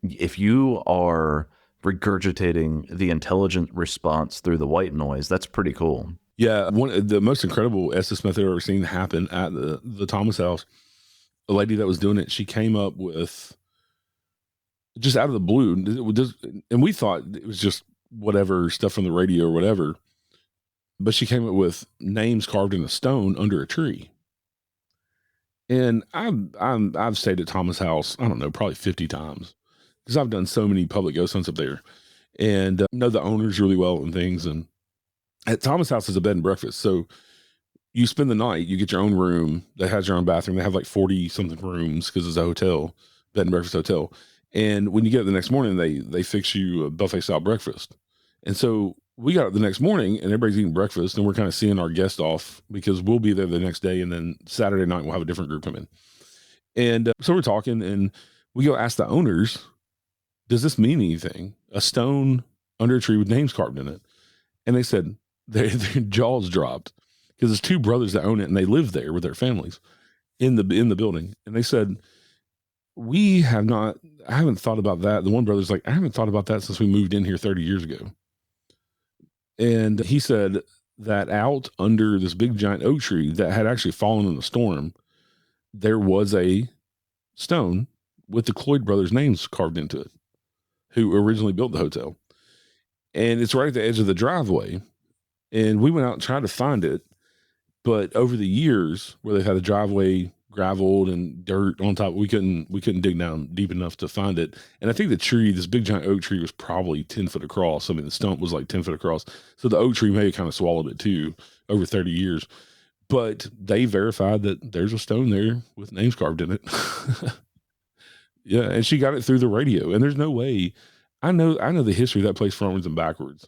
if you are regurgitating the intelligent response through the white noise, that's pretty cool.
Yeah. The most incredible Estes method I've ever seen happen at the Thomas house. A lady that was doing it, she came up with, just out of the blue, and we thought it was just whatever stuff from the radio or whatever, but she came up with names carved in a stone under a tree. And I've stayed at Thomas house, I don't know, probably 50 times, because I've done so many public ghost hunts up there, and know the owners really well and things. And at Thomas house is a bed and breakfast, so you spend the night, you get your own room that has your own bathroom. They have like 40 something rooms because it's a hotel, bed and breakfast hotel. And when you get up the next morning, they fix you a buffet style breakfast. And so we got up the next morning and everybody's eating breakfast, and we're kind of seeing our guest off because we'll be there the next day. And then Saturday night, we'll have a different group come in. And so we're talking, and we go ask the owners, does this mean anything? A stone under a tree with names carved in it. And they said their jaws dropped, because there's two brothers that own it and they live there with their families in the building. And they said, I haven't thought about that. The one brother's like, I haven't thought about that since we moved in here 30 years ago. And he said that out under this big giant oak tree that had actually fallen in the storm, there was a stone with the Cloyd brothers' names carved into it, who originally built the hotel. And it's right at the edge of the driveway. And we went out and tried to find it. But over the years, where they've had the driveway graveled and dirt on top, we couldn't dig down deep enough to find it. And I think the tree, this big giant oak tree, was probably 10 foot across. I mean, the stump was like 10 foot across. So the oak tree may have kind of swallowed it too over 30 years. But they verified that there's a stone there with names carved in it. Yeah, and she got it through the radio. And there's no way. I know the history of that place frontwards and backwards.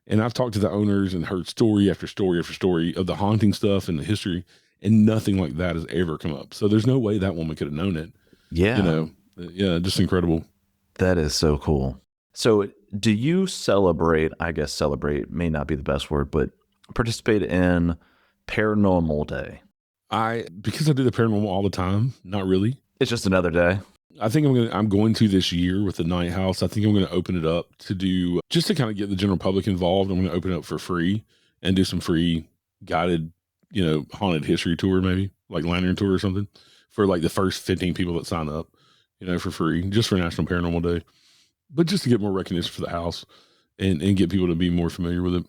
And I've talked to the owners and heard story after story after story of the haunting stuff and the history, and nothing like that has ever come up. So there's no way that woman could have known it.
Yeah.
Yeah, just incredible.
That is so cool. So do you celebrate, I guess celebrate may not be the best word, but participate in Paranormal Day?
Because I do the paranormal all the time, not really.
It's just another day.
I think I'm going to this year with the Night House. I think I'm going to open it up to do, just to kind of get the general public involved. I'm going to open it up for free and do some free guided, haunted history tour, maybe like lantern tour or something, for like the first 15 people that sign up, for free, just for National Paranormal Day, but just to get more recognition for the house and get people to be more familiar with it.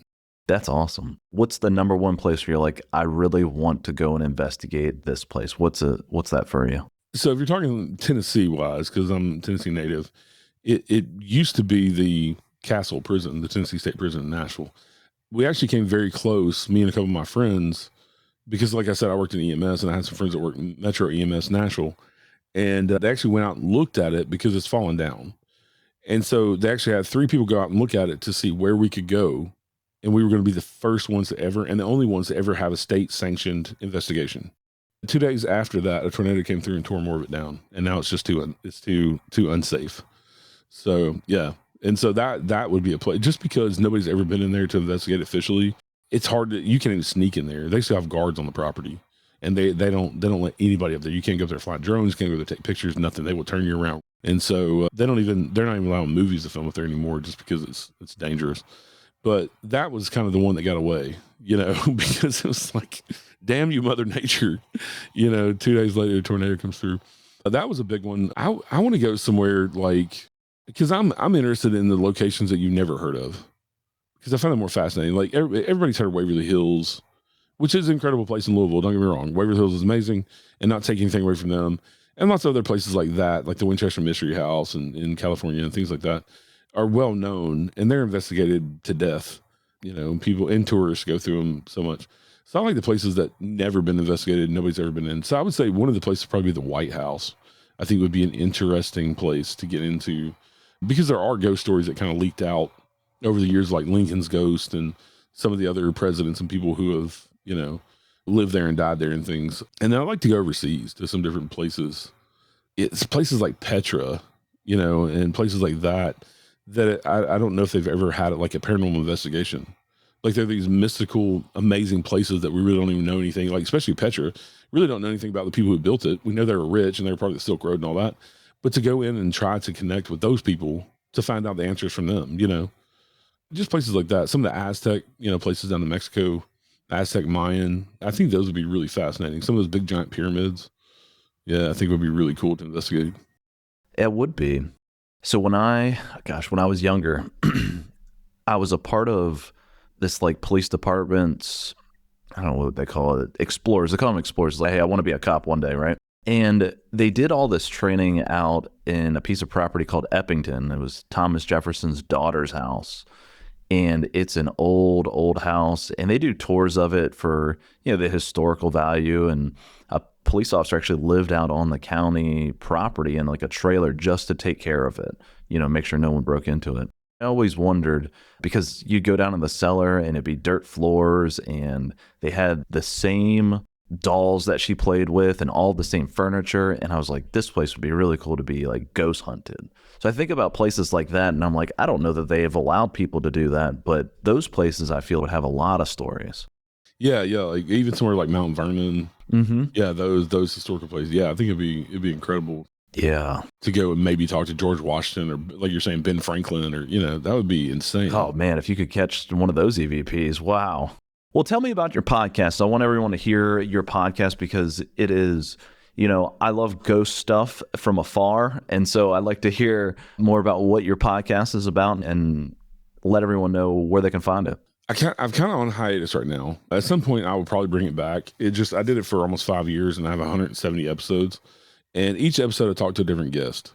That's awesome. What's the number one place where you're like, I really want to go and investigate this place? What's that for you?
So if you're talking Tennessee wise, because I'm Tennessee native, it used to be the Castle Prison, the Tennessee State Prison in Nashville. We actually came very close, me and a couple of my friends, because like I said, I worked in EMS and I had some friends that worked in Metro EMS Nashville, and they actually went out and looked at it because it's fallen down. And so they actually had 3 people go out and look at it to see where we could go. And we were going to be the first ones to ever, and the only ones to ever have a state sanctioned investigation. 2 days after that, a tornado came through and tore more of it down, and now it's just too unsafe. So yeah, and so that would be a place, just because nobody's ever been in there to investigate officially. It's hard you can't even sneak in there. They still have guards on the property, and they don't let anybody up there. You can't go up there fly drones, can't go there take pictures, nothing. They will turn you around, and so they're not even allowing movies to film up there anymore, just because it's dangerous. But that was kind of the one that got away, because it was like, damn you, Mother Nature. 2 days later, a tornado comes through. That was a big one. I want to go somewhere because I'm interested in the locations that you've never heard of, because I find them more fascinating. Like everybody's heard of Waverly Hills, which is an incredible place in Louisville. Don't get me wrong. Waverly Hills is amazing, and not taking anything away from them. And lots of other places like that, like the Winchester Mystery House in California and things like that, are well known, and they're investigated to death. People and tourists go through them so much. So I like the places that never been investigated, nobody's ever been in. So I would say one of the places probably the White House, I think, would be an interesting place to get into, because there are ghost stories that kind of leaked out over the years, like Lincoln's ghost and some of the other presidents and people who have, lived there and died there and things. And then I like to go overseas to some different places. It's places like Petra, and places like that that I don't know if they've ever had like a paranormal investigation. Like there are these mystical, amazing places that we really don't even know anything, like especially Petra, really don't know anything about the people who built it. We know they were rich and they were part of the Silk Road and all that, but to go in and try to connect with those people to find out the answers from them, just places like that. Some of the Aztec, places down in Mexico, Aztec Mayan, I think those would be really fascinating. Some of those big giant pyramids. Yeah, I think it would be really cool to investigate.
It would be. So when I was younger, I was a part of this like police department's, I don't know what they call it, explorers. They call them explorers. Like, hey, I want to be a cop one day, right? And they did all this training out in a piece of property called Eppington. It was Thomas Jefferson's daughter's house. And it's an old house. And they do tours of it for, the historical value. And a police officer actually lived out on the county property in like a trailer just to take care of it, make sure no one broke into it. I always wondered, because you'd go down in the cellar and it'd be dirt floors and they had the same dolls that she played with and all the same furniture. And I was like, this place would be really cool to be like ghost hunted. So I think about places like that and I'm like, I don't know that they have allowed people to do that, but those places I feel would have a lot of stories.
Yeah. Like even somewhere like Mount Vernon.
Mm-hmm.
Yeah. Those historical places. Yeah. I think it'd be incredible.
Yeah.
To go and maybe talk to George Washington or like you're saying, Ben Franklin or, that would be insane.
Oh man, if you could catch one of those EVPs, wow. Well, tell me about your podcast. I want everyone to hear your podcast because it is, I love ghost stuff from afar. And so I'd like to hear more about what your podcast is about and let everyone know where they can find it.
I'm kind of on hiatus right now. At some point I will probably bring it back. I did it for almost 5 years and I have 170 episodes. And each episode I talk to a different guest.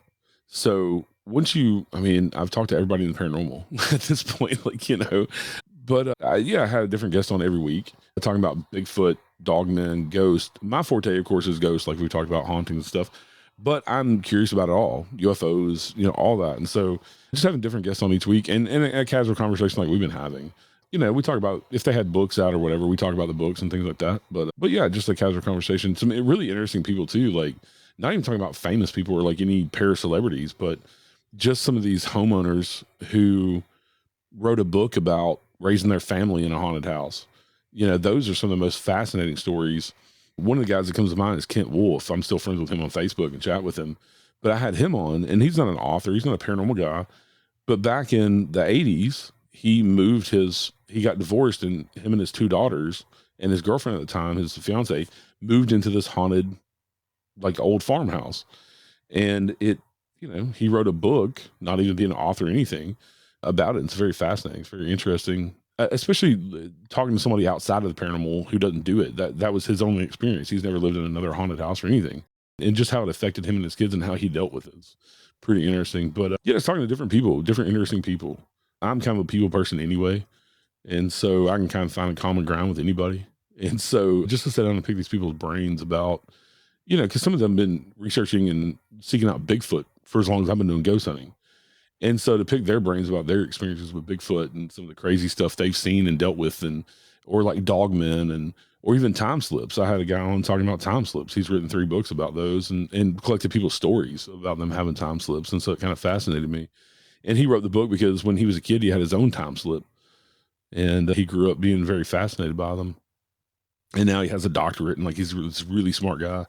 So I've talked to everybody in the paranormal at this point, but I had a different guest on every week talking about Bigfoot, dogmen, ghosts. My forte, of course, is ghosts, like we talked about hauntings and stuff, but I'm curious about it all, UFOs, all that. And so just having different guests on each week and a casual conversation like we've been having. We talk about if they had books out or whatever, we talk about the books and things like that. But yeah, just a casual conversation. Some really interesting people too, like not even talking about famous people or like any para-celebrities, but just some of these homeowners who wrote a book about raising their family in a haunted house. Those are some of the most fascinating stories. One of the guys that comes to mind is Kent Wolf. I'm still friends with him on Facebook and chat with him, but I had him on and he's not an author. He's not a paranormal guy, but back in the 80s, he got divorced and him and his 2 daughters and his girlfriend at the time, his fiance, moved into this haunted, like old farmhouse. And he wrote a book, not even being an author or anything about it. It's very fascinating. It's very interesting, especially talking to somebody outside of the paranormal who doesn't do it. That was his only experience. He's never lived in another haunted house or anything. And just how it affected him and his kids and how he dealt with it. It's pretty interesting. But it's talking to different people, different interesting people. I'm kind of a people person anyway. And so I can kind of find a common ground with anybody. And so just to sit down and pick these people's brains about, because some of them have been researching and seeking out Bigfoot for as long as I've been doing ghost hunting. And so to pick their brains about their experiences with Bigfoot and some of the crazy stuff they've seen and dealt with or like dogmen or even time slips. I had a guy on talking about time slips. He's written 3 books about those and collected people's stories about them having time slips. And so it kind of fascinated me. And he wrote the book because when he was a kid, he had his own time slip and he grew up being very fascinated by them. And now he has a doctorate and like he's this really smart guy.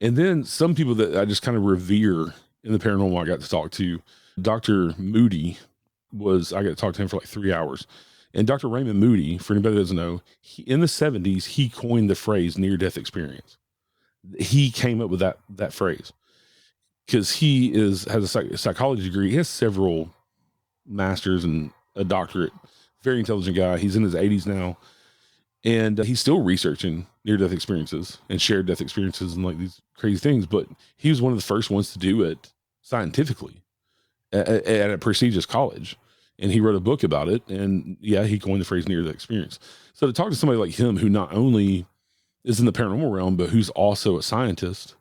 And then some people that I just kind of revere in the paranormal I got to talk to, Dr. Moody I got to talk to him for like 3 hours. And Dr. Raymond Moody, for anybody that doesn't know, in the 70s, he coined the phrase near-death experience. He came up with that phrase because he has a psychology degree. He has several masters and a doctorate, very intelligent guy. He's in his 80s now. And he's still researching near-death experiences and shared death experiences and like these crazy things. But he was one of the first ones to do it scientifically at a prestigious college. And he wrote a book about it. And yeah, he coined the phrase near-death experience. So to talk to somebody like him, who not only is in the paranormal realm, but who's also a scientist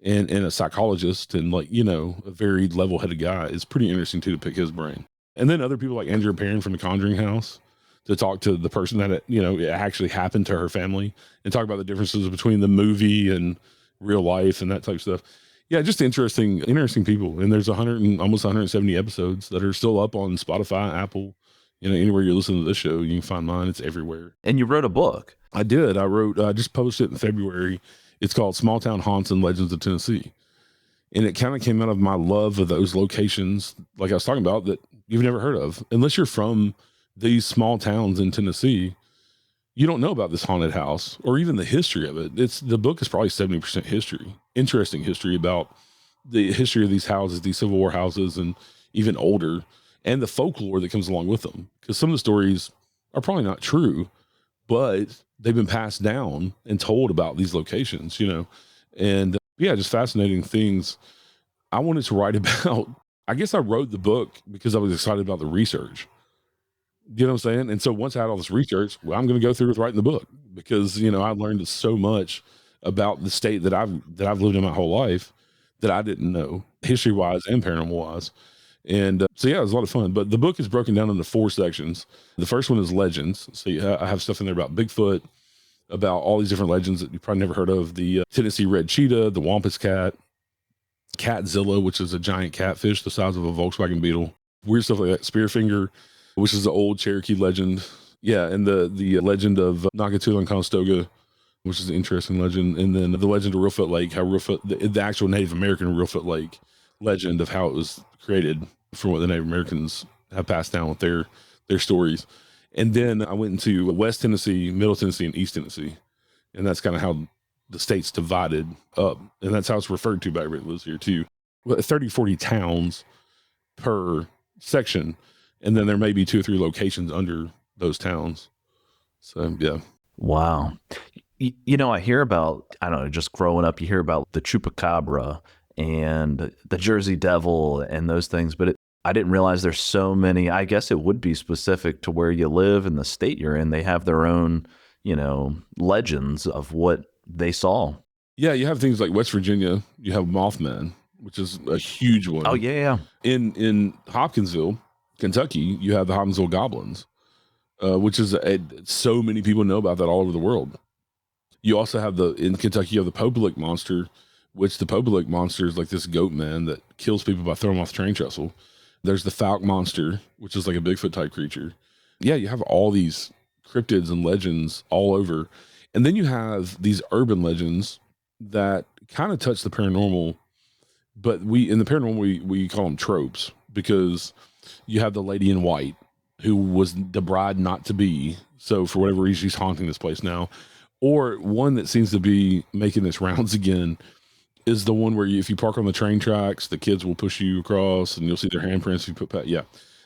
and a psychologist and like, a very level-headed guy, is pretty interesting too, to pick his brain. And then other people like Andrea Perrin from The Conjuring House, to talk to the person that, it actually happened to her family and talk about the differences between the movie and real life and that type of stuff. Yeah, just interesting people. And there's almost 170 episodes that are still up on Spotify, Apple, anywhere you're listening to this show, you can find mine. It's everywhere.
And you wrote a book.
I did. I just published it in February. It's called Small Town Haunts and Legends of Tennessee. And it kind of came out of my love of those locations, like I was talking about, that you've never heard of. Unless you're from these small towns in Tennessee, you don't know about this haunted house or even the history of it. The book is probably 70% history, interesting history about the history of these houses, these Civil War houses, and even older, and the folklore that comes along with them. Because some of the stories are probably not true, but they've been passed down and told about these locations, and yeah, just fascinating things. I wanted to write about, I guess I wrote the book because I was excited about the research. You know what I'm saying? And so once I had all this research, well, I'm going to go through with writing the book because, I learned so much about the state that I've lived in my whole life that I didn't know, history wise and paranormal wise. And so, yeah, it was a lot of fun. But the book is broken down into 4 sections. The first one is legends. So I have stuff in there about Bigfoot, about all these different legends that you probably never heard of. The Tennessee red cheetah, the Wampus cat, Catzilla, which is a giant catfish the size of a Volkswagen Beetle, weird stuff like that. Spearfinger, which is the old Cherokee legend. Yeah, and the legend of Nakatola and Conestoga, which is an interesting legend. And then the legend of Reelfoot Lake, how the actual Native American Reelfoot Lake legend of how it was created from what the Native Americans have passed down with their stories. And then I went into West Tennessee, Middle Tennessee, and East Tennessee. And that's kind of how the state's divided up. And that's how it's referred to by everybody that lives here too. 30, 40 towns per section. And then there may be 2 or 3 locations under those towns. So, yeah.
Wow. I hear about, I don't know, just growing up, you hear about the Chupacabra and the Jersey Devil and those things, but I didn't realize there's so many. I guess it would be specific to where you live and the state you're in. They have their own, legends of what they saw.
Yeah, you have things like West Virginia. You have Mothman, which is a huge one.
Oh, yeah.
In Hopkinsville, Kentucky, you have the Hopkinsville Goblins, which is so many people know about that all over the world. You also have in Kentucky, you have the Popelik monster, which the Popelik monster is like this goat man that kills people by throwing them off the train trestle. There's the Falk monster, which is like a Bigfoot type creature. Yeah, you have all these cryptids and legends all over. And then you have these urban legends that kind of touch the paranormal, but in the paranormal, we call them tropes because you have the lady in white who was the bride not to be. So for whatever reason, she's haunting this place now. Or one that seems to be making its rounds again is the one where if you park on the train tracks, the kids will push you across and you'll see their handprints. You put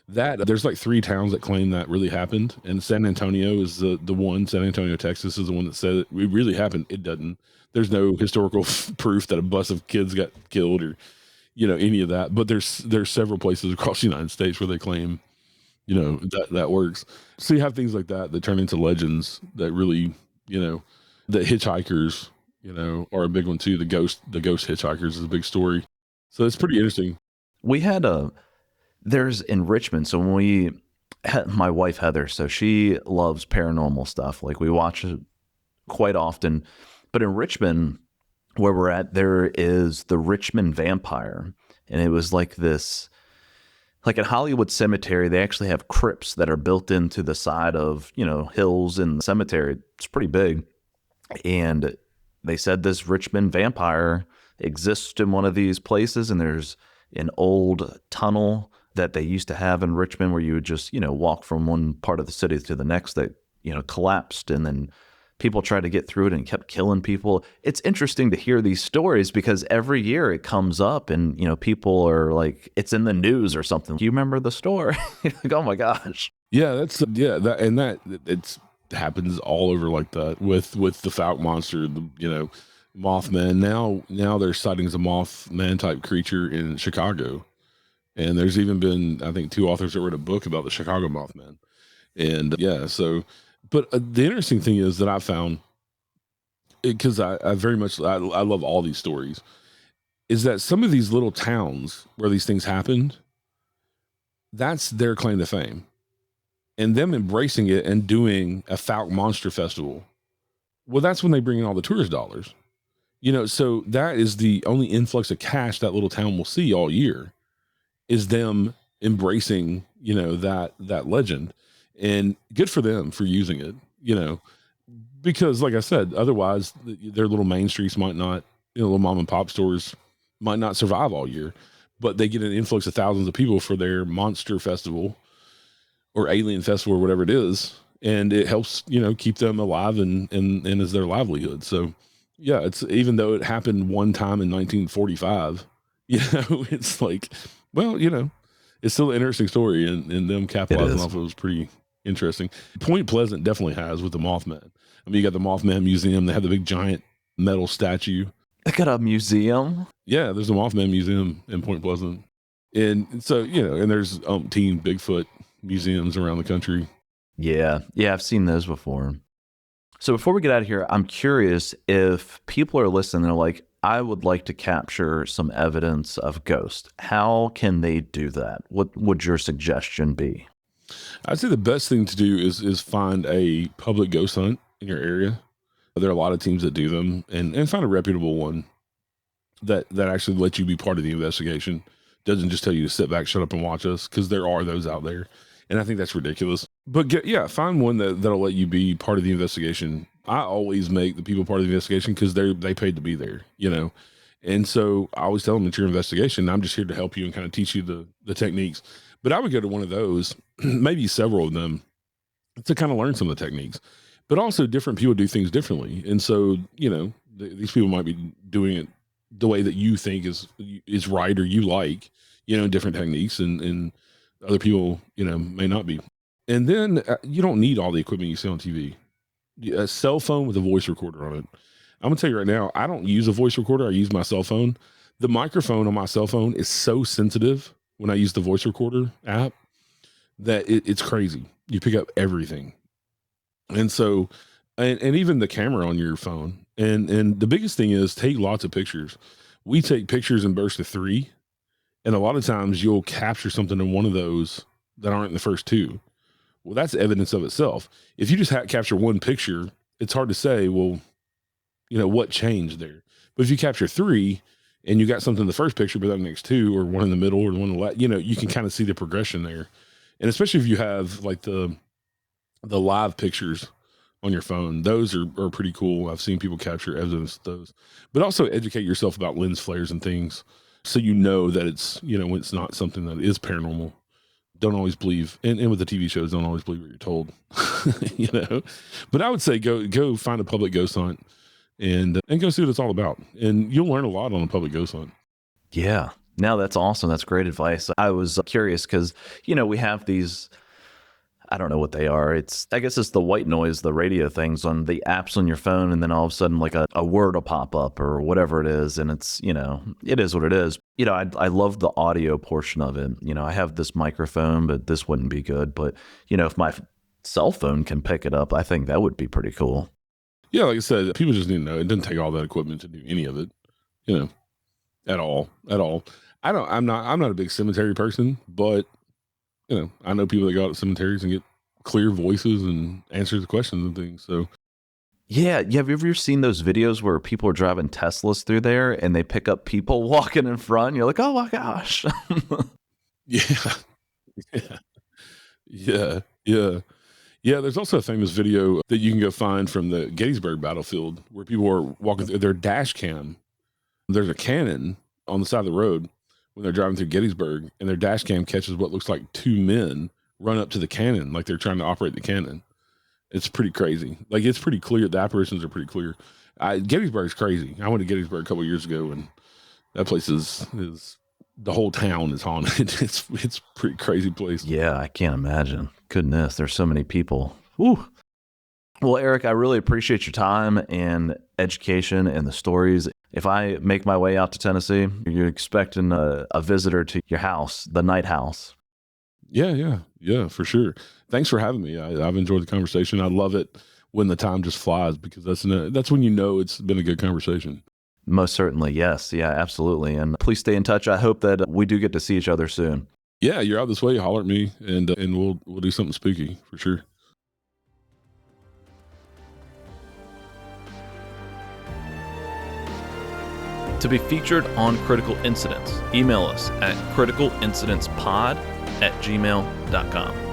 there's like 3 towns that claim that really happened. And San Antonio is the one. San Antonio, Texas is the one that said it really happened. It doesn't. There's no historical proof that a bus of kids got killed or, any of that. But there's several places across the United States where they claim, that works. So you have things like that turn into legends that really, the hitchhikers, are a big one too. The ghost hitchhikers is a big story. So it's pretty interesting.
We had there's in Richmond. So when my wife Heather, so she loves paranormal stuff. Like we watch it quite often, but in Richmond where we're at, there is the Richmond Vampire. And it was like this, like at Hollywood Cemetery, they actually have crypts that are built into the side of, hills and cemetery. It's pretty big. And they said this Richmond Vampire exists in one of these places. And there's an old tunnel that they used to have in Richmond where you would just, walk from one part of the city to the next that, collapsed. And then people tried to get through it and kept killing people. It's interesting to hear these stories because every year it comes up and, people are like, it's in the news or something. Do you remember the story? Like, oh my gosh.
Yeah, it happens all over like that with the Falk monster, Mothman. Now there's sightings of Mothman type creature in Chicago. And there's even been, I think, 2 authors that wrote a book about the Chicago Mothman. And but the interesting thing is that I found, because I very much, I love all these stories, is that some of these little towns where these things happened, that's their claim to fame. And them embracing it and doing a Falk Monster Festival, well, that's when they bring in all the tourist dollars. So that is the only influx of cash that little town will see all year, is them embracing, that legend. And good for them for using it, because like I said, otherwise their little main streets might not, little mom and pop stores might not survive all year, but they get an influx of thousands of people for their monster festival or alien festival or whatever it is. And it helps, keep them alive and is their livelihood. So yeah, it's, even though it happened one time in 1945, it's like, well, it's still an interesting story, and them capitalizing off of it was pretty interesting. Point Pleasant definitely has with the Mothman. I mean, you got the Mothman Museum. They have the big giant metal statue.
They got a museum?
Yeah, there's a Mothman Museum in Point Pleasant. And so, and there's umpteen Bigfoot museums around the country.
Yeah, I've seen those before. So before we get out of here, I'm curious if people are listening, they're like, I would like to capture some evidence of ghosts. How can they do that? What would your suggestion be?
I'd say the best thing to do is find a public ghost hunt in your area. There are a lot of teams that do them, and find a reputable one that actually lets you be part of the investigation. Doesn't just tell you to sit back, shut up, and watch us, because there are those out there. And I think that's ridiculous. But find one that'll let you be part of the investigation. I always make the people part of the investigation because they paid to be there, And so I always tell them it's your investigation. I'm just here to help you and kind of teach you the techniques. But I would go to one of those, maybe several of them, to kind of learn some of the techniques. But also different people do things differently. And so, these people might be doing it the way that you think is right or you like, different techniques, and other people, may not be. And then you don't need all the equipment you see on TV. A cell phone with a voice recorder on it. I'm gonna tell you right now, I don't use a voice recorder. I use my cell phone. The microphone on my cell phone is so sensitive when I use the voice recorder app that it's crazy. You pick up everything. And so, and even the camera on your phone. And the biggest thing is take lots of pictures. We take pictures in bursts of 3. And a lot of times you'll capture something in one of those that aren't in the first 2. Well, that's evidence of itself. If you just capture one picture, it's hard to say, well, what changed there. But if you capture 3 and you got something in the first picture, but that next 2, or one in the middle, or the one in the left, you can kind of see the progression there. And especially if you have like the live pictures on your phone, those are pretty cool. I've seen people capture evidence of those. But also educate yourself about lens flares and things, so that it's, when it's not something that is paranormal. Don't always believe, and with the TV shows, don't always believe what you're told, But I would say go find a public ghost hunt and go see what it's all about. And you'll learn a lot on a public ghost hunt.
Yeah. No, that's awesome. That's great advice. I was curious because, we have these, I don't know what they are. I guess it's the white noise, the radio things on the apps on your phone. And then all of a sudden, like a word will pop up or whatever it is. And it's, it is what it is. I love the audio portion of it. I have this microphone, but this wouldn't be good. But, if my cell phone can pick it up, I think that would be pretty cool.
Yeah. Like I said, people just need to know it doesn't take all that equipment to do any of it, at all. I'm not a big cemetery person, but I know people that go out to cemeteries and get clear voices and answer the questions and things. So,
yeah. Have you ever seen those videos where people are driving Teslas through there and they pick up people walking in front? And you're like, oh my gosh.
Yeah. There's also a famous video that you can go find from the Gettysburg battlefield where people are walking through their dash cam. There's a cannon on the side of the road when they're driving through Gettysburg, and their dash cam catches what looks like 2 men run up to the cannon like they're trying to operate the cannon. It's pretty crazy. Like, it's pretty clear. The apparitions are pretty clear. Gettysburg's crazy. I went to Gettysburg a couple of years ago, and that place is the whole town is haunted. It's a pretty crazy place.
Yeah, I can't imagine. Goodness, there's so many people. Woo. Well, Eric, I really appreciate your time and education and the stories. If I make my way out to Tennessee, you're expecting a visitor to your house, the Night House.
Yeah, for sure. Thanks for having me. I've enjoyed the conversation. I love it when the time just flies, because that's when it's been a good conversation.
Most certainly, yes. Yeah, absolutely. And please stay in touch. I hope that we do get to see each other soon.
Yeah, you're out this way, holler at me, and we'll do something spooky for sure.
To be featured on Critical Incidents, email us at criticalincidencepod@gmail.com.